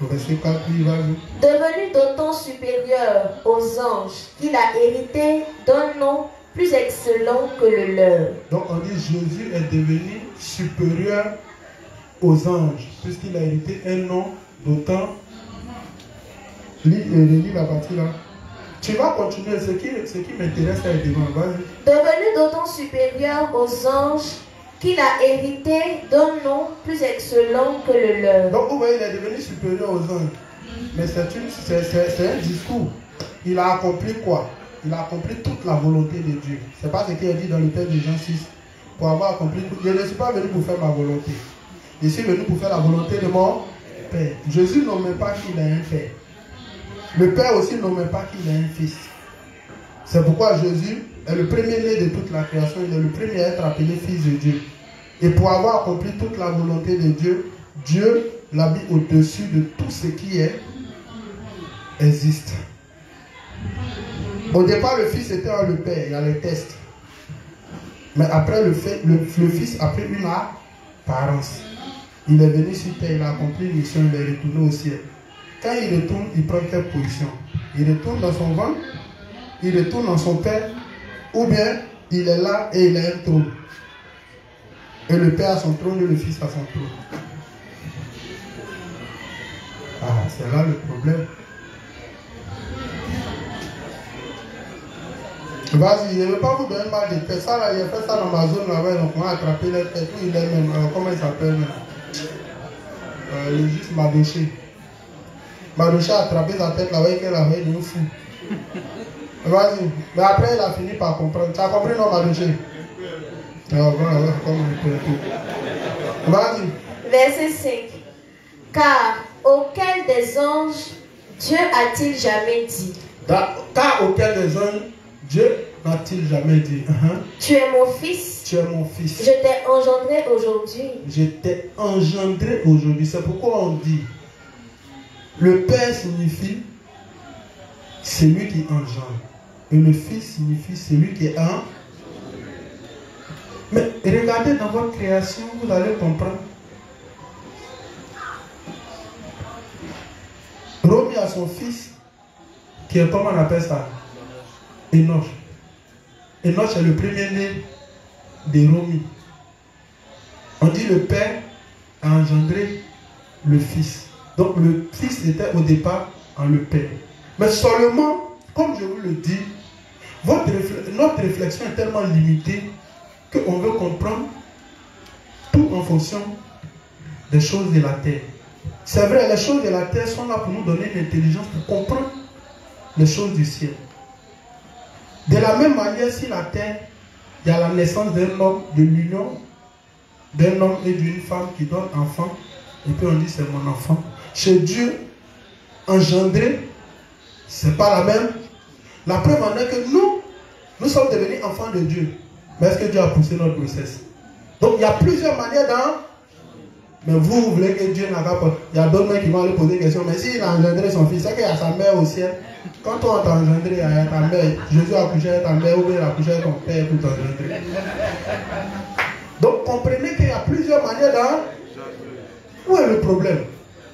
Verset 4, oui, vas-y. Devenu d'autant supérieur aux anges qu'il a hérité d'un nom plus excellent que le leur. Donc on dit Jésus est devenu supérieur aux anges, puisqu'il a hérité un nom d'autant. Lis la partie là. Tu vas continuer, ce qui m'intéresse est devant, vas-y. Devenu d'autant supérieur aux anges qu'il a hérité d'un nom plus excellent que le leur. Donc vous voyez, il est devenu supérieur aux anges. Mais c'est un discours. Il a accompli quoi? Il a accompli toute la volonté de Dieu. C'est pas ce qu'il a dit dans le texte de Jean 6. Pour avoir accompli tout. Je ne suis pas venu pour faire ma volonté. Je suis venu pour faire la volonté de mon Père. Jésus nomme pas qu'il a un Père. Le Père aussi nomme pas qu'il a un Fils. C'est pourquoi Jésus est le premier-né de toute la création. Il est le premier à être appelé Fils de Dieu. Et pour avoir accompli toute la volonté de Dieu, Dieu l'a mis au-dessus de tout ce qui existe. Au départ, le Fils était le Père, il y a les tests. Mais après, le Fils a pris une apparence. Il est venu sur terre, il a accompli une mission, il est retourné au ciel. Quand il retourne, il prend quelle position? Il retourne dans son ventre, il retourne dans son Père, ou bien il est là et il a un trône. Et le Père a son trône et le Fils a son trône. Ah, c'est là le problème. Vas-y, je ne vais pas vous donner mal de tête. Ça, là, il a fait ça dans ma zone là-bas, donc on a attrapé les têtes. Il est même, comment il s'appelle même? Le juge Madoché. Madoché a attrapé sa tête là-bas et il a fait de fou. Vas-y. Mais après, il a fini par comprendre. Tu as compris, non, Madoché? Vas-y. Verset 5. Car auquel des anges Dieu a-t-il jamais dit? Car auquel des anges Dieu n'a-t-il jamais dit? Tu es mon fils. Tu es mon fils. Je t'ai engendré aujourd'hui. Je t'ai engendré aujourd'hui. C'est pourquoi on dit le Père signifie celui qui engendre. Et le Fils signifie celui qui est un. Mais regardez dans votre création, vous allez comprendre. Romy a son fils qui est, comment on appelle ça? Enoch. Enoch est le premier-né de Romy. On dit le Père a engendré le Fils. Donc le Fils était au départ en le Père. Mais seulement, comme je vous le dis, notre réflexion est tellement limitée qu'on veut comprendre tout en fonction des choses de la terre. C'est vrai, les choses de la terre sont là pour nous donner l'intelligence pour comprendre les choses du ciel. De la même manière, si la terre, il y a la naissance d'un homme, de l'union d'un homme et d'une femme qui donne enfant, et puis on dit c'est mon enfant. Chez Dieu, engendré, c'est pas la même. La preuve en est que nous sommes devenus enfants de Dieu. Mais est-ce que Dieu a poussé notre grossesse? Donc il y a plusieurs manières dans. Mais vous voulez que Dieu n'a pas. Il y a d'autres mecs qui vont aller poser des questions. Mais s'il a engendré son fils, c'est qu'il y a sa mère au ciel. Quand on t'a engendré, il y a ta mère. Jésus a couché avec ta mère ou bien il a couché avec ton père pour t'engendrer. Donc comprenez qu'il y a plusieurs manières dans. Où est le problème?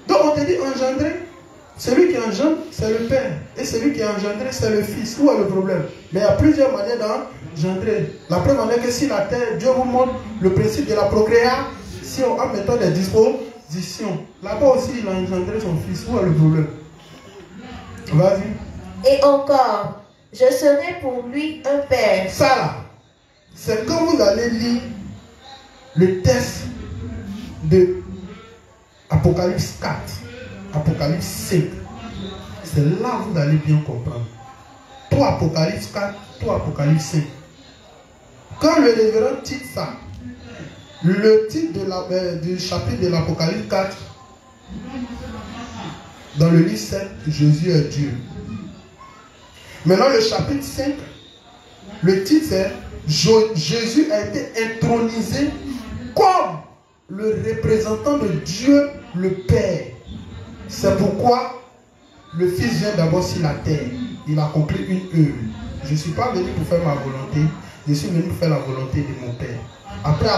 Donc on te dit engendrer. Celui qui engendre, c'est le Père. Et celui qui est engendré, c'est le Fils. Où est le problème? Mais il y a plusieurs manières d'engendrer. La preuve en est que si la terre, Dieu vous montre le principe de la procréation en mettant des dispositions. Là-bas aussi, il a engendré son Fils. Où est le problème? Vas-y. Et encore, je serai pour lui un Père. Ça là, c'est quand vous allez lire le texte de Apocalypse 4. Apocalypse 5. C'est là que vous allez bien comprendre. Tout Apocalypse 4, tout Apocalypse 5. Quand le révérend titre ça, le titre du chapitre de l'Apocalypse 4, dans le livre 7, Jésus est Dieu. Maintenant le chapitre 5, Le titre c'est Jésus a été intronisé comme le représentant de Dieu le Père. C'est pourquoi le Fils vient d'abord sur la terre. Il a accompli une œuvre. Je ne suis pas venu pour faire ma volonté. Je suis venu pour faire la volonté de mon Père. Après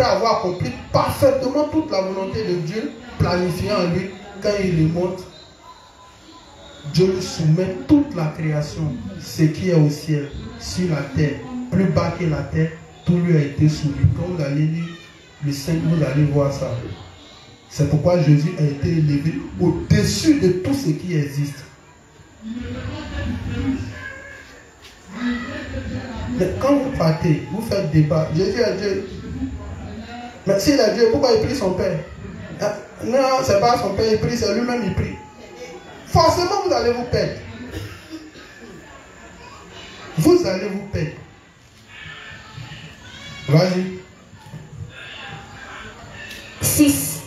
avoir accompli parfaitement toute la volonté de Dieu, planifiant en lui, quand il remonte, Dieu lui soumet toute la création, ce qui est au ciel, sur la terre, plus bas que la terre, tout lui a été soumis. Quand vous allez lire le 5, vous allez voir ça. C'est pourquoi Jésus a été élevé au-dessus de tout ce qui existe. Mais quand vous partez, vous faites débat, Jésus est Dieu. Mais s'il est Dieu, pourquoi il prie son Père? Non, ce n'est pas son Père, il prie, c'est lui-même il prie. Forcément, vous allez vous perdre. Vous allez vous perdre. Vas-y. 6.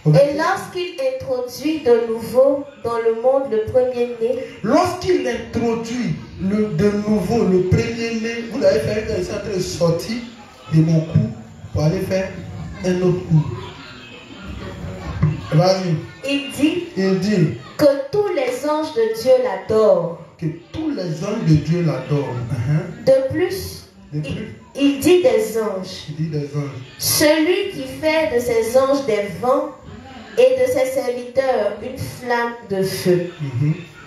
Et lorsqu'il introduit de nouveau dans le monde le premier-né. Lorsqu'il introduit de nouveau le premier-né, vous allez faire quand il est en train de sortir de mon cou pour aller faire un autre coup. Vas-y. Il dit que tous les anges de Dieu l'adorent. Que tous les anges de Dieu l'adorent. De plus, il dit des anges. Il dit des anges. Celui qui fait de ses anges des vents et de ses serviteurs une flamme de feu.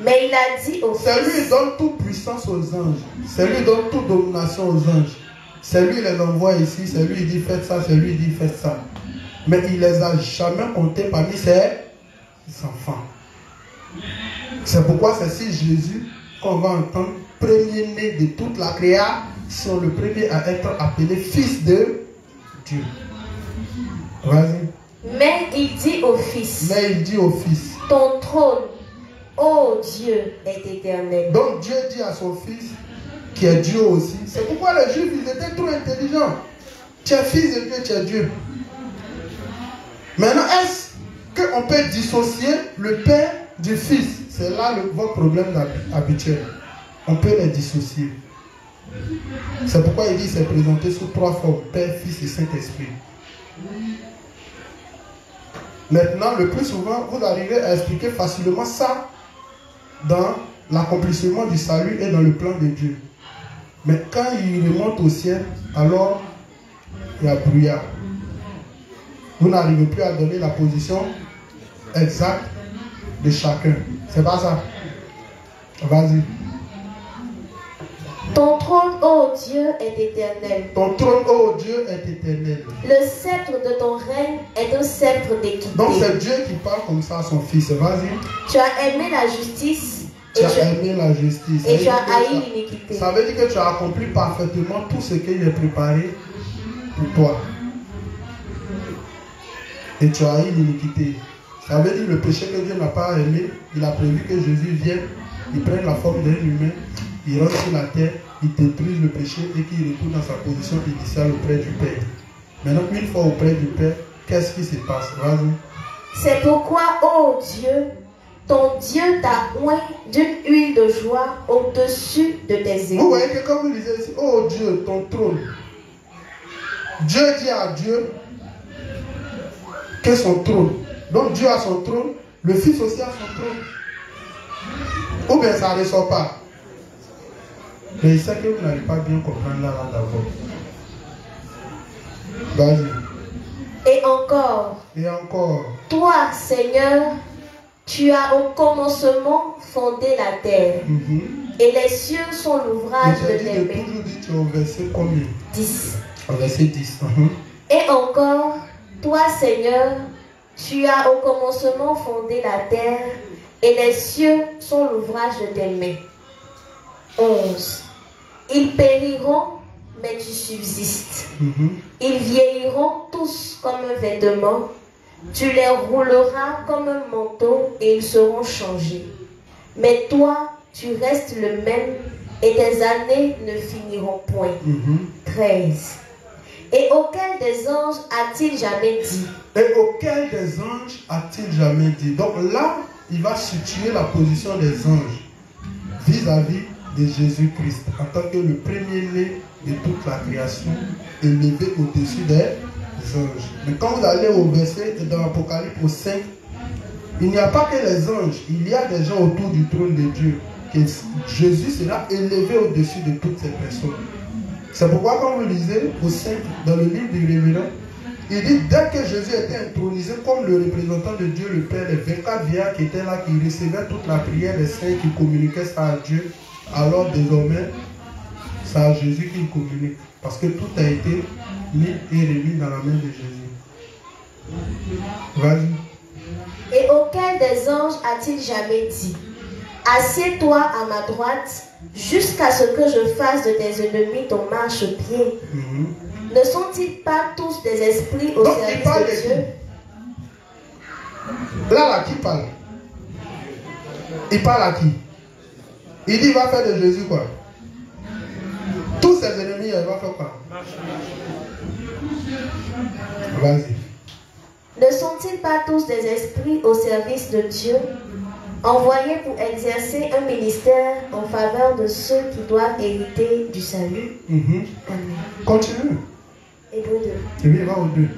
Mais il a dit aux C'est lui qui donne toute puissance aux anges. C'est lui qui donne toute domination aux anges. C'est lui qui les envoie ici. C'est lui qui dit faites ça. C'est lui qui dit faites ça. Mais il ne les a jamais comptés parmi ses enfants. C'est pourquoi c'est si Jésus qu'on va entendre premier-né de toute la création, le premier à être appelé fils de Dieu. Vas-y. Mais il dit au Fils. Ton trône, ô Dieu, est éternel. Donc Dieu dit à son Fils, qui est Dieu aussi. C'est pourquoi les Juifs, ils étaient trop intelligents. Tu es fils de Dieu, tu es Dieu. Maintenant, est-ce qu'on peut dissocier le Père du Fils? C'est là votre problème habituel. On peut les dissocier. C'est pourquoi il dit c'est présenté sous 3 formes: Père, Fils et Saint-Esprit. Maintenant, le plus souvent, vous arrivez à expliquer facilement ça dans l'accomplissement du salut et dans le plan de Dieu. Mais quand il remonte au ciel, alors il y a brouillard. Vous n'arrivez plus à donner la position exacte de chacun. C'est pas ça. Vas-y. Ton trône, ô Dieu, est éternel. Ton trône, ô Dieu, est éternel. Le sceptre de ton règne est un sceptre d'équité. Donc c'est Dieu qui parle comme ça à son Fils. Vas-y. Tu as aimé la justice. Tu as aimé la justice. Et tu as haï l'iniquité. Ça veut dire que tu as accompli parfaitement tout ce qu'il a préparé pour toi. Et tu as haï l'iniquité. Ça veut dire le péché que Dieu n'a pas aimé. Il a prévu que Jésus vienne, il prenne la forme d'un humain, il rentre sur la terre, il détruise le péché et qu'il retourne dans sa position initiale auprès du Père. Maintenant, une fois auprès du Père, qu'est-ce qui se passe? Vas-y. C'est pourquoi, ô Dieu, ton Dieu t'a oint d'une huile de joie au-dessus de tes épaules. Vous voyez que comme vous lisez ici, ô Dieu, ton trône. Dieu dit à Dieu que son trône. Donc Dieu a son trône, le Fils aussi a son trône. Ou bien ça ne ressort pas. Mais il sait que vous n'allez pas bien comprendre là d'abord. Vas-y. Et encore. Toi, Seigneur, tu as au commencement fondé la terre. Et les cieux sont l'ouvrage de tes mains. Toujours dit, tu es au verset combien? 10. Au verset 10. Et encore, toi, Seigneur, tu as au commencement fondé la terre, et les cieux sont l'ouvrage de tes mains. 11. Ils périront, mais tu subsistes. Ils vieilliront tous comme un vêtement. Tu les rouleras comme un manteau et ils seront changés. Mais toi, tu restes le même et tes années ne finiront point. 13. Et auquel des anges a-t-il jamais dit? Et auquel des anges a-t-il jamais dit? Donc là, il va situer la position des anges vis-à-vis de Jésus-Christ en tant que le premier-né de toute la création, élevé au-dessus des anges. Mais quand vous allez au verset dans l'Apocalypse au 5, il n'y a pas que les anges, il y a des gens autour du trône de Dieu. Que Jésus sera élevé au-dessus de toutes ces personnes. C'est pourquoi quand vous lisez au 5, dans le livre du Révérend, il dit dès que Jésus était intronisé comme le représentant de Dieu le Père, les 24 vieillards qui étaient là, qui recevaient toute la prière des saints, qui communiquaient ça à Dieu, alors désormais, c'est à Jésus qu'il communique. Parce que tout a été mis et remis dans la main de Jésus. Vas-y. Et auquel des anges a-t-il jamais dit: assieds-toi à ma droite, jusqu'à ce que je fasse de tes ennemis ton marchepied. Ne sont-ils pas tous des esprits au service de Dieu? Là, qui parle? Il parle à qui? Il dit il va faire de Jésus quoi? Tous ses ennemis, il va faire quoi? Vas-y. Ne sont-ils pas tous des esprits au service de Dieu, envoyés pour exercer un ministère en faveur de ceux qui doivent hériter du salut? Amen. Continue. Hébreux 2. Et puis il va au 2.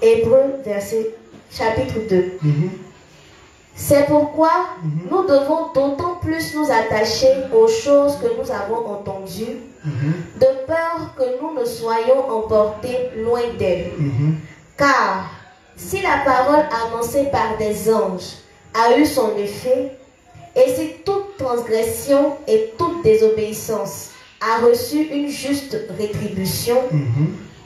Hébreux chapitre 2. C'est pourquoi nous devons d'autant plus nous attacher aux choses que nous avons entendues, de peur que nous ne soyons emportés loin d'elles. Car si la parole annoncée par des anges a eu son effet, et si toute transgression et toute désobéissance a reçu une juste rétribution,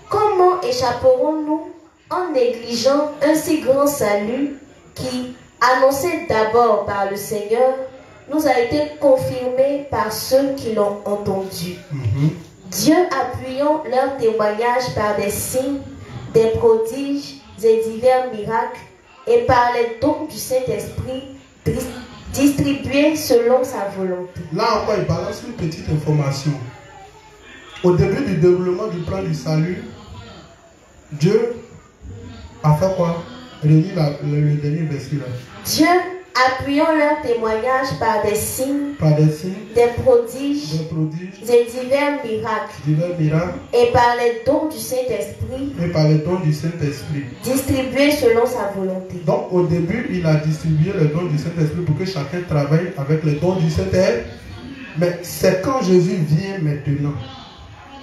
comment échapperons-nous en négligeant un si grand salut qui, annoncé d'abord par le Seigneur, nous a été confirmé par ceux qui l'ont entendu? Dieu appuyant leur témoignage par des signes, des prodiges et divers miracles, et par les dons du Saint-Esprit distribués selon sa volonté. Là encore, il balance une petite information. Au début du développement du plan du salut, Dieu a fait quoi? Relis le dernier verset là. Dieu, appuyant leur témoignage par des signes, des prodiges et divers miracles, et par les dons du Saint-Esprit, distribués selon sa volonté. Donc au début, il a distribué les dons du Saint-Esprit pour que chacun travaille avec les dons du Saint-Esprit. Mais c'est quand Jésus vient maintenant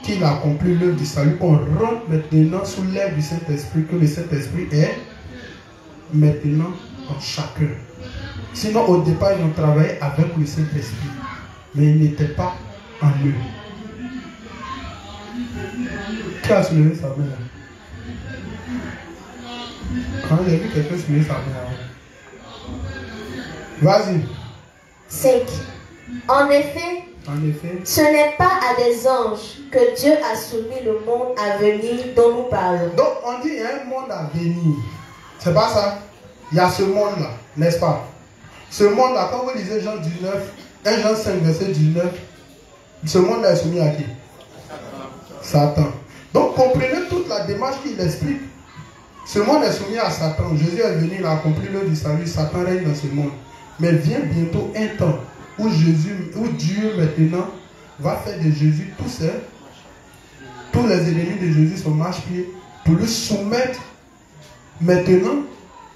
qu'il accomplit l'œuvre du salut, qu'on rentre maintenant sous l'œuvre du Saint-Esprit, que le Saint-Esprit est maintenant en chacun. Sinon, au départ, ils ont travaillé avec le Saint-Esprit, mais il n'était pas en eux. Qui a soulevé sa main? Quand j'ai vu quelqu'un soulever sa main. Vas-y. 5. En effet, ce n'est pas à des anges que Dieu a soumis le monde à venir dont nous parlons. Donc, on dit qu'il y a un monde à venir. C'est pas ça? Il y a ce monde-là, n'est-ce pas? Ce monde-là, quand vous lisez Jean 19, 1 Jean 5, verset 19, ce monde-là est soumis à qui? Satan. Donc, comprenez toute la démarche qu'il explique. Ce monde est soumis à Satan. Jésus est venu, il a accompli l'œuvre du salut. Satan règne dans ce monde. Mais vient bientôt un temps où Dieu maintenant va faire de Jésus tous les ennemis de Jésus son marche-pied pour lui soumettre maintenant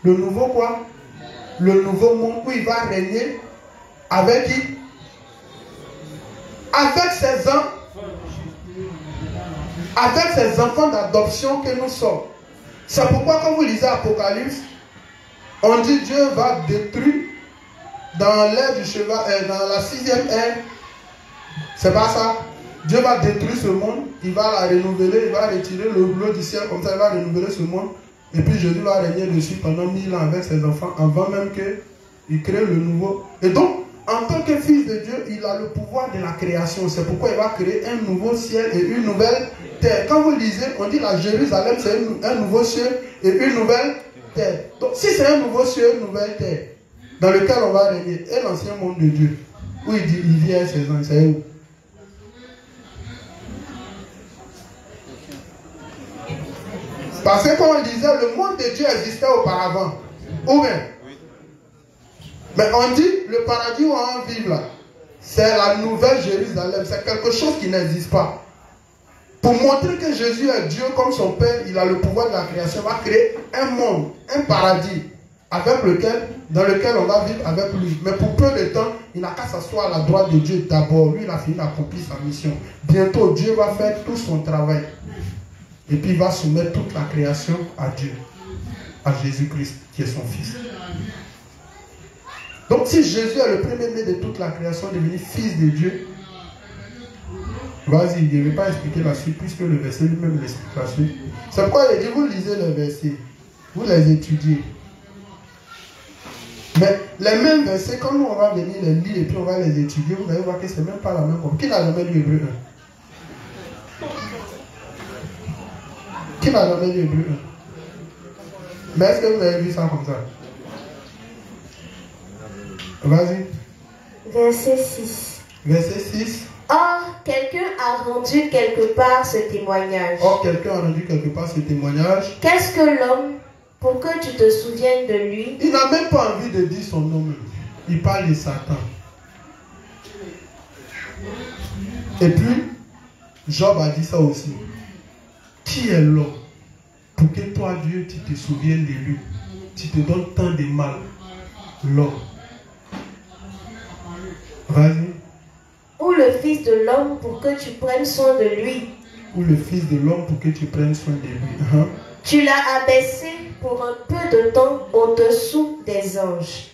le nouveau quoi? Le nouveau monde où il va régner avec qui? Avec ses enfants d'adoption que nous sommes. C'est pourquoi quand vous lisez Apocalypse, on dit Dieu va détruire dans l'ère du cheval, dans la 6e ère. C'est pas ça. Dieu va détruire ce monde, il va la renouveler, il va retirer le bleu du ciel, comme ça il va renouveler ce monde. Et puis Jésus va régner dessus pendant 1000 ans avec ses enfants, avant même qu'il crée le nouveau. Et donc, en tant que fils de Dieu, il a le pouvoir de la création. C'est pourquoi il va créer un nouveau ciel et une nouvelle terre. Quand vous lisez, on dit la Jérusalem, c'est un nouveau ciel et une nouvelle terre. Donc, si c'est un nouveau ciel et une nouvelle terre, dans lequel on va régner, et l'ancien monde de Dieu, où il dit, il vient ses ans, c'est où? Parce que quand on disait, le monde de Dieu existait auparavant. Ou bien? Mais on dit, le paradis où on va vivre là, c'est la nouvelle Jérusalem. C'est quelque chose qui n'existe pas. Pour montrer que Jésus est Dieu comme son Père, il a le pouvoir de la création, il va créer un monde, un paradis, dans lequel on va vivre avec lui. Mais pour peu de temps, il n'a qu'à s'asseoir à la droite de Dieu d'abord. Lui, il a fini d'accomplir sa mission. Bientôt, Dieu va faire tout son travail. Et puis, il va soumettre toute la création à Dieu, à Jésus-Christ, qui est son Fils. Donc, si Jésus est le premier-né de toute la création, devenu Fils de Dieu, vas-y, il ne veut pas expliquer la suite, puisque le verset lui-même l'explique la suite. C'est pourquoi il dit, vous lisez les versets, vous les étudiez. Mais les mêmes versets, quand nous on va venir les lire et puis on va les étudier, vous allez voir que ce n'est même pas la même chose. Qui n'a jamais lu Hébreu 1? Qui n'a jamais lu Hébreu 1? Mais est-ce que vous avez vu ça comme ça? Vas-y. Verset 6. Verset 6. Or, quelqu'un a rendu quelque part ce témoignage. Or, quelqu'un a rendu quelque part ce témoignage. Qu'est-ce que l'homme pour que tu te souviennes de lui? Il n'a même pas envie de dire son nom. Il parle de Satan. Et puis, Job a dit ça aussi. Qui est l'homme pour que toi, Dieu, tu te souviennes de lui? Tu te donnes tant de mal. L'homme. Vas-y. Ou le Fils de l'homme pour que tu prennes soin de lui. Ou le Fils de l'homme pour que tu prennes soin de lui. Tu l'as abaissé pour un peu de temps au-dessous des anges.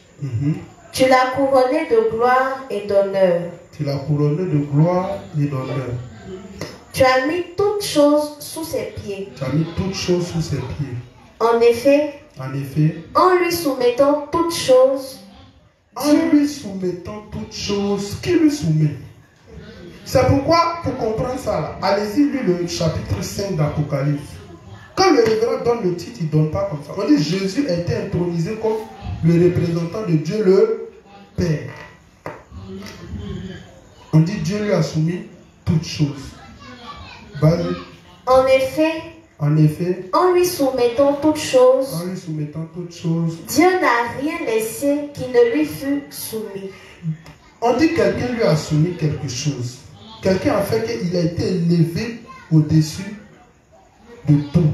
Tu l'as couronné de gloire et d'honneur. Tu l'as couronné de gloire et d'honneur. Tu as mis toutes choses sous ses pieds. Tu as mis toutes choses sous ses pieds. En effet, en lui soumettant toutes choses, lui soumettant toutes choses, qui lui soumet? C'est pourquoi, pour comprendre ça, là, allez-y lire le chapitre 5 d'Apocalypse. Quand le révérend donne le titre, il ne donne pas comme ça. On dit Jésus a été intronisé comme le représentant de Dieu le Père. On dit Dieu lui a soumis toutes choses. Vas-y. En effet, en lui soumettant toutes choses, Dieu n'a rien laissé qui ne lui fût soumis. On dit quelqu'un lui a soumis quelque chose. Quelqu'un a fait qu'il a été élevé au-dessus de tout.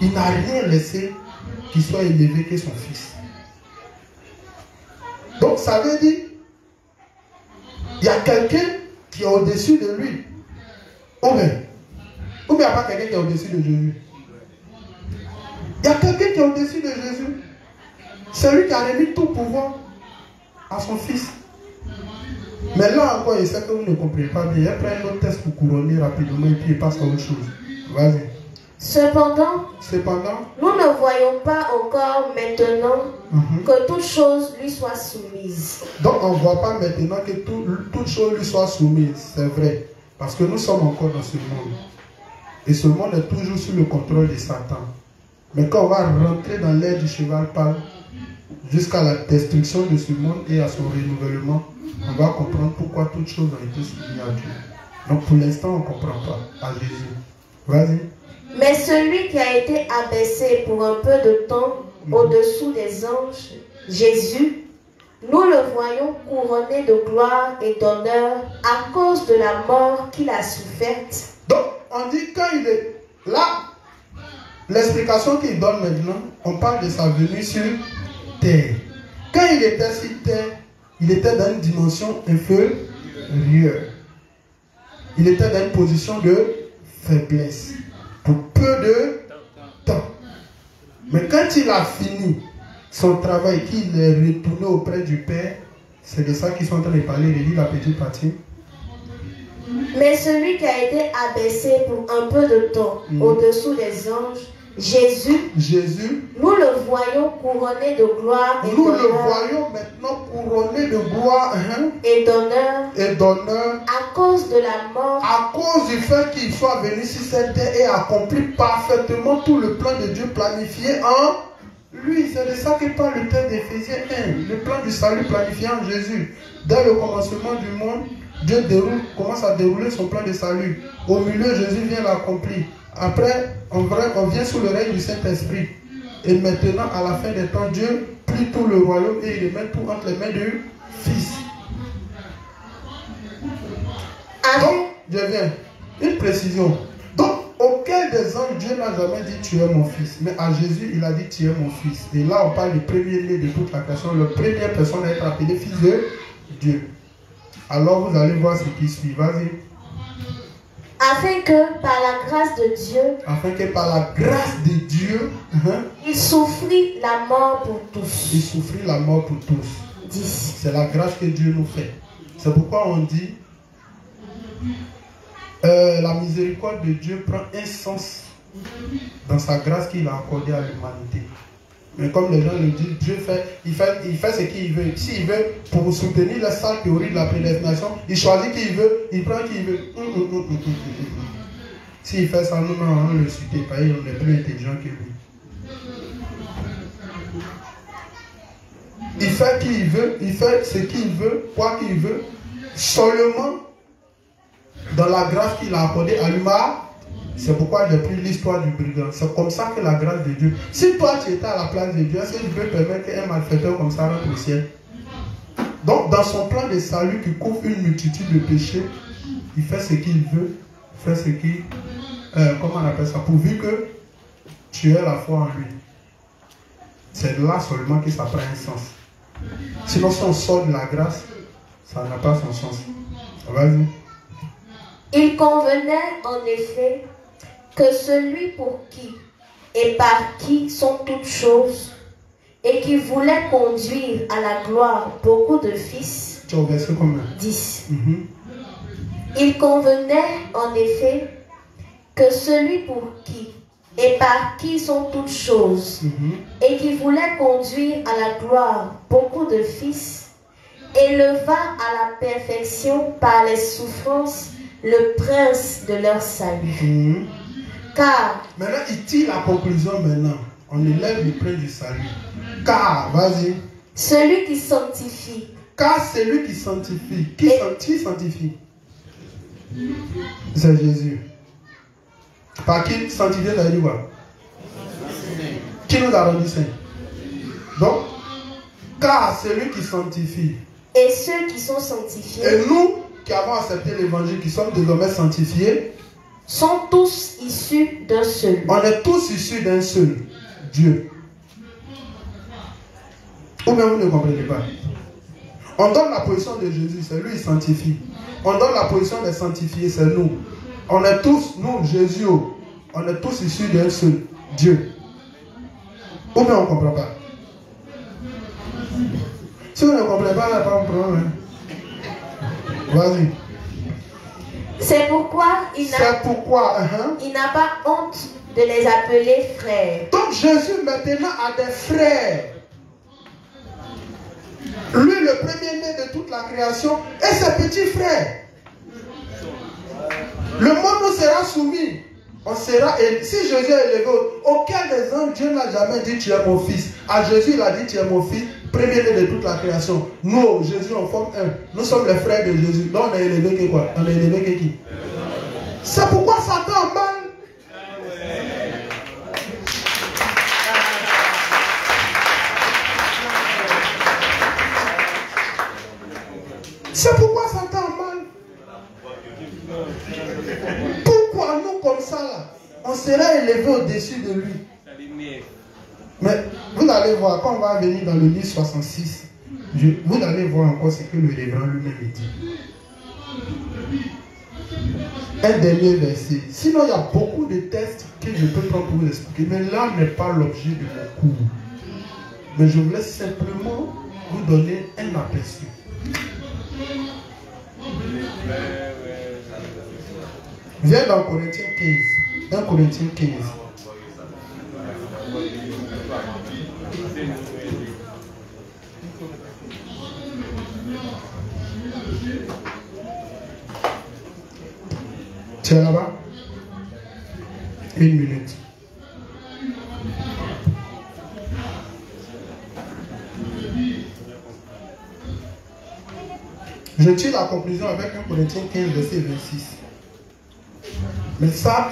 Il n'a rien laissé qu'il soit élevé que son Fils. Donc ça veut dire, il y a quelqu'un qui est au-dessus de lui. Ou bien il n'y a pas quelqu'un qui est au-dessus de Jésus. Il y a quelqu'un qui est au-dessus de Jésus. C'est lui qui a remis tout pouvoir à son Fils. Mais là encore, il sait que vous ne comprenez pas bien. Il prend un autre test pour couronner rapidement et puis il passe à autre chose. Vas-y. Cependant, nous ne voyons pas encore maintenant que toute chose lui soit soumise. Donc on ne voit pas maintenant que toute chose lui soit soumise, c'est vrai. Parce que nous sommes encore dans ce monde. Et ce monde est toujours sous le contrôle de Satan. Mais quand on va rentrer dans l'ère du cheval pâle, jusqu'à la destruction de ce monde et à son renouvellement, on va comprendre pourquoi toutes choses ont été soumises à Dieu. Donc pour l'instant, on ne comprend pas à Jésus. Vas-y. Mais celui qui a été abaissé pour un peu de temps au-dessous des anges, Jésus, nous le voyons couronné de gloire et d'honneur à cause de la mort qu'il a soufferte. Donc, on dit quand il est là, l'explication qu'il donne maintenant, on parle de sa venue sur terre. Quand il était sur terre, il était dans une dimension inférieure. Il était dans une position de faiblesse. Pour peu de temps. Mais quand il a fini son travail, qu'il est retourné auprès du Père, c'est de ça qu'ils sont en train de parler. Il lit la petite partie. Mais celui qui a été abaissé pour un peu de temps au-dessous des anges, Jésus, nous le voyons couronné de gloire et d'honneur. Nous le voyons maintenant couronné de gloire et d'honneur à cause de la mort. À cause du fait qu'il soit venu sur cette terre et accompli parfaitement tout le plan de Dieu planifié en lui. C'est de ça que parle le texte d'Éphésiens 1. Le plan du salut planifié en Jésus. Dès le commencement du monde, Dieu commence à dérouler son plan de salut. Au milieu, Jésus vient l'accomplir. Après, on vient sous le règne du Saint-Esprit. Et maintenant, à la fin des temps, Dieu, plus affaiblit tout le royaume et il met tout entre les mains du Fils. Donc, je viens. Une précision. Donc, auquel des hommes, Dieu n'a jamais dit tu es mon fils. Mais à Jésus, il a dit tu es mon fils. Et là, on parle du premier-né de toute la création. La première personne à être appelée fils de Dieu. Alors, vous allez voir ce qui suit. Vas-y. Afin que par la grâce de Dieu, il souffrit la mort pour tous. Il souffrit la mort pour tous. 10. C'est la grâce que Dieu nous fait. C'est pourquoi on dit la miséricorde de Dieu prend un sens dans sa grâce qu'il a accordée à l'humanité. Mais comme les gens le disent, Dieu fait ce qu'il veut. S'il veut, pour soutenir la sale théorie de la prédestination, il choisit qui il veut, il prend qui il veut. S'il fait ça, nous, on ne le suit pas, on est plus intelligent que lui. Il fait qui il veut, il fait ce qu'il veut, quoi qu'il veut, seulement dans la grâce qu'il a accordée à l'humain. C'est pourquoi j'ai pris l'histoire du brigand. C'est comme ça que la grâce de Dieu. Si toi tu étais à la place de Dieu, est-ce que Dieu permet qu'un malfaiteur comme ça rentre au ciel? Donc dans son plan de salut qui couvre une multitude de péchés, il fait ce qu'il veut, fait ce qu'il... comment on appelle ça? Pourvu que tu aies la foi en lui. C'est là seulement que ça prend un sens. Sinon si on sort de la grâce, ça n'a pas son sens. Vas-y. Il convenait en effet que celui pour qui et par qui sont toutes choses et qui voulait conduire à la gloire beaucoup de fils. Tu as verset combien? 10. Il convenait en effet que celui pour qui et par qui sont toutes choses et qui voulait conduire à la gloire beaucoup de fils éleva à la perfection par les souffrances le prince de leur salut. Car... Maintenant, il tire la conclusion maintenant. On élève le prince du salut. Car, vas-y. Celui qui sanctifie. Car celui qui sanctifie. Qui sanctifie? C'est Jésus. Par qui sanctifier, ça veut dire quoi? Qui nous a rendu saints? Donc, car celui qui sanctifie. Et ceux qui sont sanctifiés. Et nous qui avons accepté l'évangile, qui sommes désormais sanctifiés, sont tous issus d'un seul. On est tous issus d'un seul Dieu. Ou bien vous ne comprenez pas. On donne la position de Jésus, c'est lui qui sanctifie. On donne la position des sanctifiés, c'est nous. On est tous, nous, Jésus, on est tous issus d'un seul Dieu. Ou bien on ne comprend pas. Si vous ne comprenez pas, il n'y a pas de problème. Vas-y. C'est pourquoi il n'a pas honte de les appeler frères. Donc Jésus maintenant a des frères. Lui, le premier-né de toute la création, et ses petits frères. Le monde nous sera soumis. On sera, si Jésus est élevé, aucun des hommes, Dieu n'a jamais dit tu es mon fils. À Jésus, il a dit tu es mon fils, premier-né de toute la création. Nous, Jésus, on forme un. Nous sommes les frères de Jésus. Donc on est élevé que quoi? On est élevé que qui? C'est pourquoi Satan mal. C'est pourquoi Satan mal. Pourquoi nous comme ça là, on sera élevé au-dessus de lui. Mais vous allez voir, quand on va venir dans le livre 66, vous allez voir encore ce que le révérend lui-même dit. Un dernier verset. Sinon, il y a beaucoup de textes que je peux prendre pour vous expliquer. Mais là n'est pas l'objet de mon cours. Mais je voulais simplement vous donner un aperçu. Viens dans Corinthiens 15. 1 Corinthiens 15. Tu es là-bas? 1 minute. Je tire la conclusion avec 1 Corinthiens 15, verset 26. Mais ça,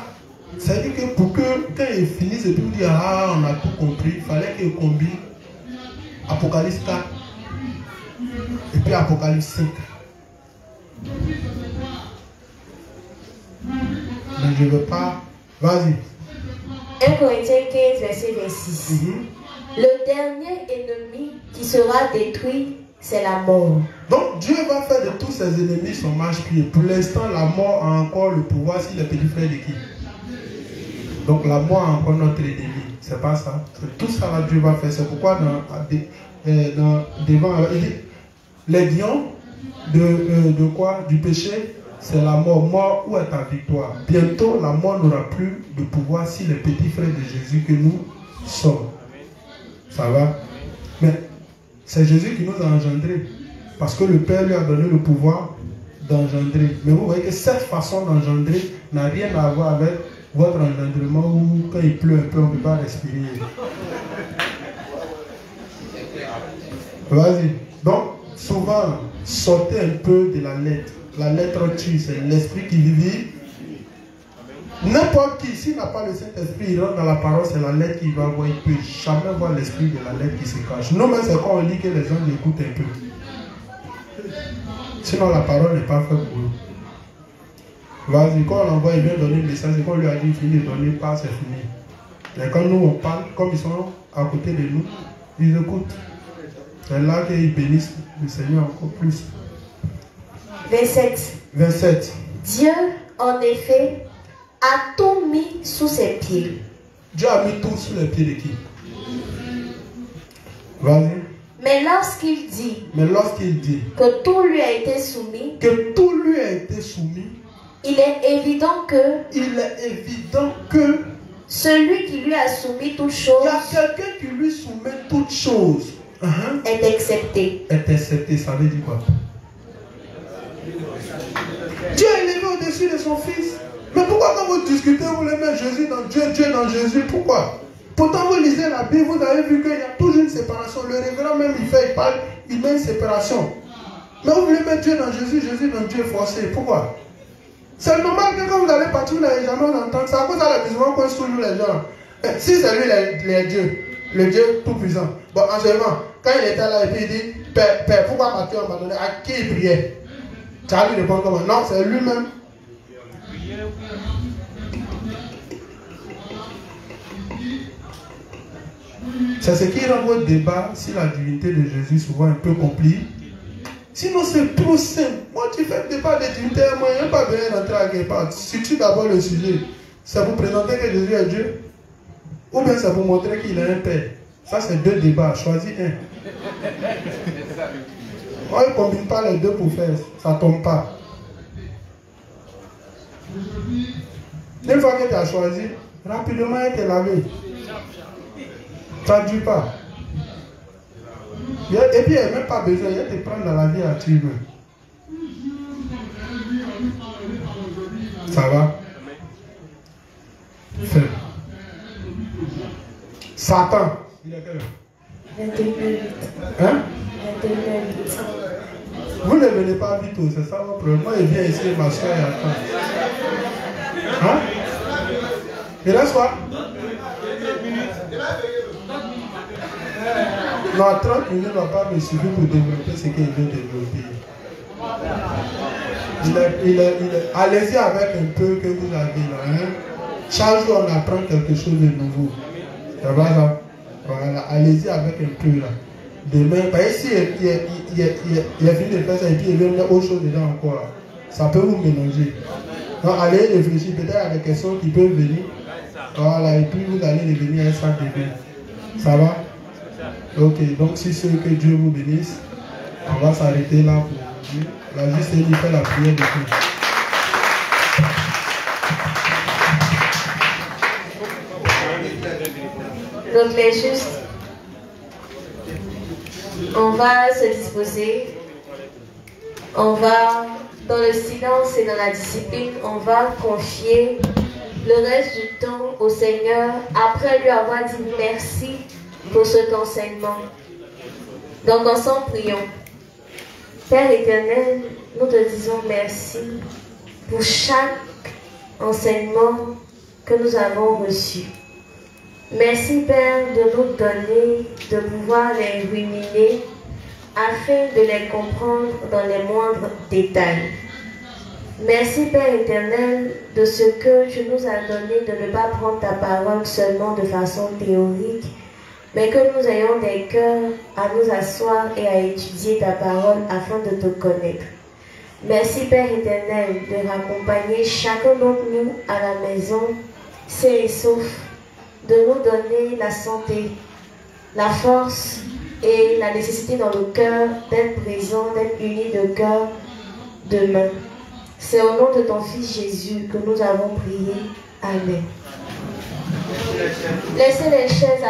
ça veut dire que pour que quand il finisse et puis dire ah on a tout compris, il fallait qu'il combine Apocalypse 4 et puis Apocalypse 5. Mais je ne veux pas. Vas-y. 1 Corinthiens 15, verset 26. Le dernier ennemi qui sera détruit, c'est la mort. Donc Dieu va faire de tous ses ennemis son marche-pied. Pour l'instant, la mort a encore le pouvoir si les petits frères de qui? Donc la mort a encore notre ennemi. C'est pas ça. C'est tout ça là Dieu va faire. C'est pourquoi devant il dit, les lions de quoi? Du péché, c'est la mort. Mort, où est ta victoire? Bientôt la mort n'aura plus de pouvoir si les petits frères de Jésus que nous sommes. Ça va? Mais c'est Jésus qui nous a engendrés. Parce que le Père lui a donné le pouvoir d'engendrer. Mais vous voyez que cette façon d'engendrer n'a rien à voir avec votre engendrement où quand il pleut un peu, on ne peut pas respirer. Vas-y. Donc, souvent, sortez un peu de la lettre. La lettre tue, c'est l'esprit qui vit. N'importe qui, s'il n'a pas le Saint-Esprit, il rentre dans la parole, c'est la lettre qui va voir. Il ne peut jamais voir l'esprit de la lettre qui se cache. Nous-mêmes, c'est quand on dit que les gens l'écoutent un peu. Sinon, la parole n'est pas faite pour nous. Vas-y, quand on l'envoie, il vient donner le message. Et quand on lui a dit fini de donner, pas, c'est fini. Et quand nous, on parle, comme ils sont à côté de nous, ils écoutent. C'est là qu'ils bénissent le Seigneur encore plus. 27. Dieu, en effet, a tout mis sous ses pieds. Dieu a mis tout sous les pieds de qui? Vas-y. Mais lorsqu'il dit que tout lui a été soumis, il est évident que celui qui lui a soumis toutes choses, il y a quelqu'un qui lui soumet toutes choses, est accepté. Est accepté, ça veut dire quoi? Dieu est élevé au-dessus de son Fils. Mais pourquoi quand vous discutez, vous les mettez Jésus dans Dieu, Dieu dans Jésus? Pourquoi? Pourtant vous lisez la Bible, vous avez vu qu'il y a toujours une séparation. Le révérend même il parle, il met une séparation. Mais vous voulez mettre Dieu dans Jésus, Jésus dans Dieu forcé. Pourquoi? C'est normal que quand vous allez partir, vous n'allez jamais entendre. C'est à cause de la musulman qu'on toujours les gens. Si c'est lui les dieux, le Dieu tout-puissant. Bon, en général, quand il était là et puis il dit, Père, pourquoi Matthieu m'a donné? À qui il priait? Ça lui répond comment? Non, c'est lui-même. C'est ce qui rend votre débat sur la divinité de Jésus souvent un peu compliqué. Sinon, c'est trop simple. Moi, tu fais le débat de divinité, moi, il n'y a pas besoin d'entrer à quelque part. Si tu d'abord le sujet, c'est pour présenter que Jésus est Dieu, ou bien c'est pour montrer qu'il a un Père. Ça, c'est deux débats. Choisis un. Moi, il ne combine pas les deux pour faire. Ça ne tombe pas. Une fois que tu as choisi, rapidement, il te lavé. Ça ne dure pas. Et puis, il n'y a même pas besoin. Il y a de prendre dans la vie à tu veux. Ça va? Fais. Satan. Il a quel heure? 21h08. Hein? 21h08. Vous ne venez pas vite, c'est ça votre problème. Moi, il vient ici, ma soeur, et attend. Hein? Il reste quoi? Non, 30 minutes ne va pas me suffire pour développer ce qu'il veut développer. Allez-y avec un peu que vous avez là. Hein? Chaque jour, on apprend quelque chose de nouveau. Ça va là? Voilà, allez-y avec un peu là. Demain, ici, il a fini de faire ça et puis il veut mettre autre chose dedans encore là. Ça peut vous mélanger. Donc, allez réfléchir peut-être à des questions qui peuvent venir. Voilà, et puis vous allez devenir un sac de bain. Ça va? Ok, donc si c'est que Dieu vous bénisse, on va s'arrêter là pour aujourd'hui. La juste il fait la prière de Dieu. Donc les justes, on va se disposer, on va dans le silence et dans la discipline, on va confier le reste du temps au Seigneur après lui avoir dit merci pour cet enseignement. Donc ensemble prions. Père éternel, nous te disons merci pour chaque enseignement que nous avons reçu. Merci Père de nous donner de pouvoir les ruminer afin de les comprendre dans les moindres détails. Merci Père éternel de ce que tu nous as donné de ne pas prendre ta parole seulement de façon théorique, mais que nous ayons des cœurs à nous asseoir et à étudier ta parole afin de te connaître. Merci Père éternel de raccompagner chacun d'entre nous à la maison, sains et saufs, de nous donner la santé, la force et la nécessité dans le cœur d'être présents, d'être unis de cœur demain. C'est au nom de ton Fils Jésus que nous avons prié. Amen. Laissez les chaises.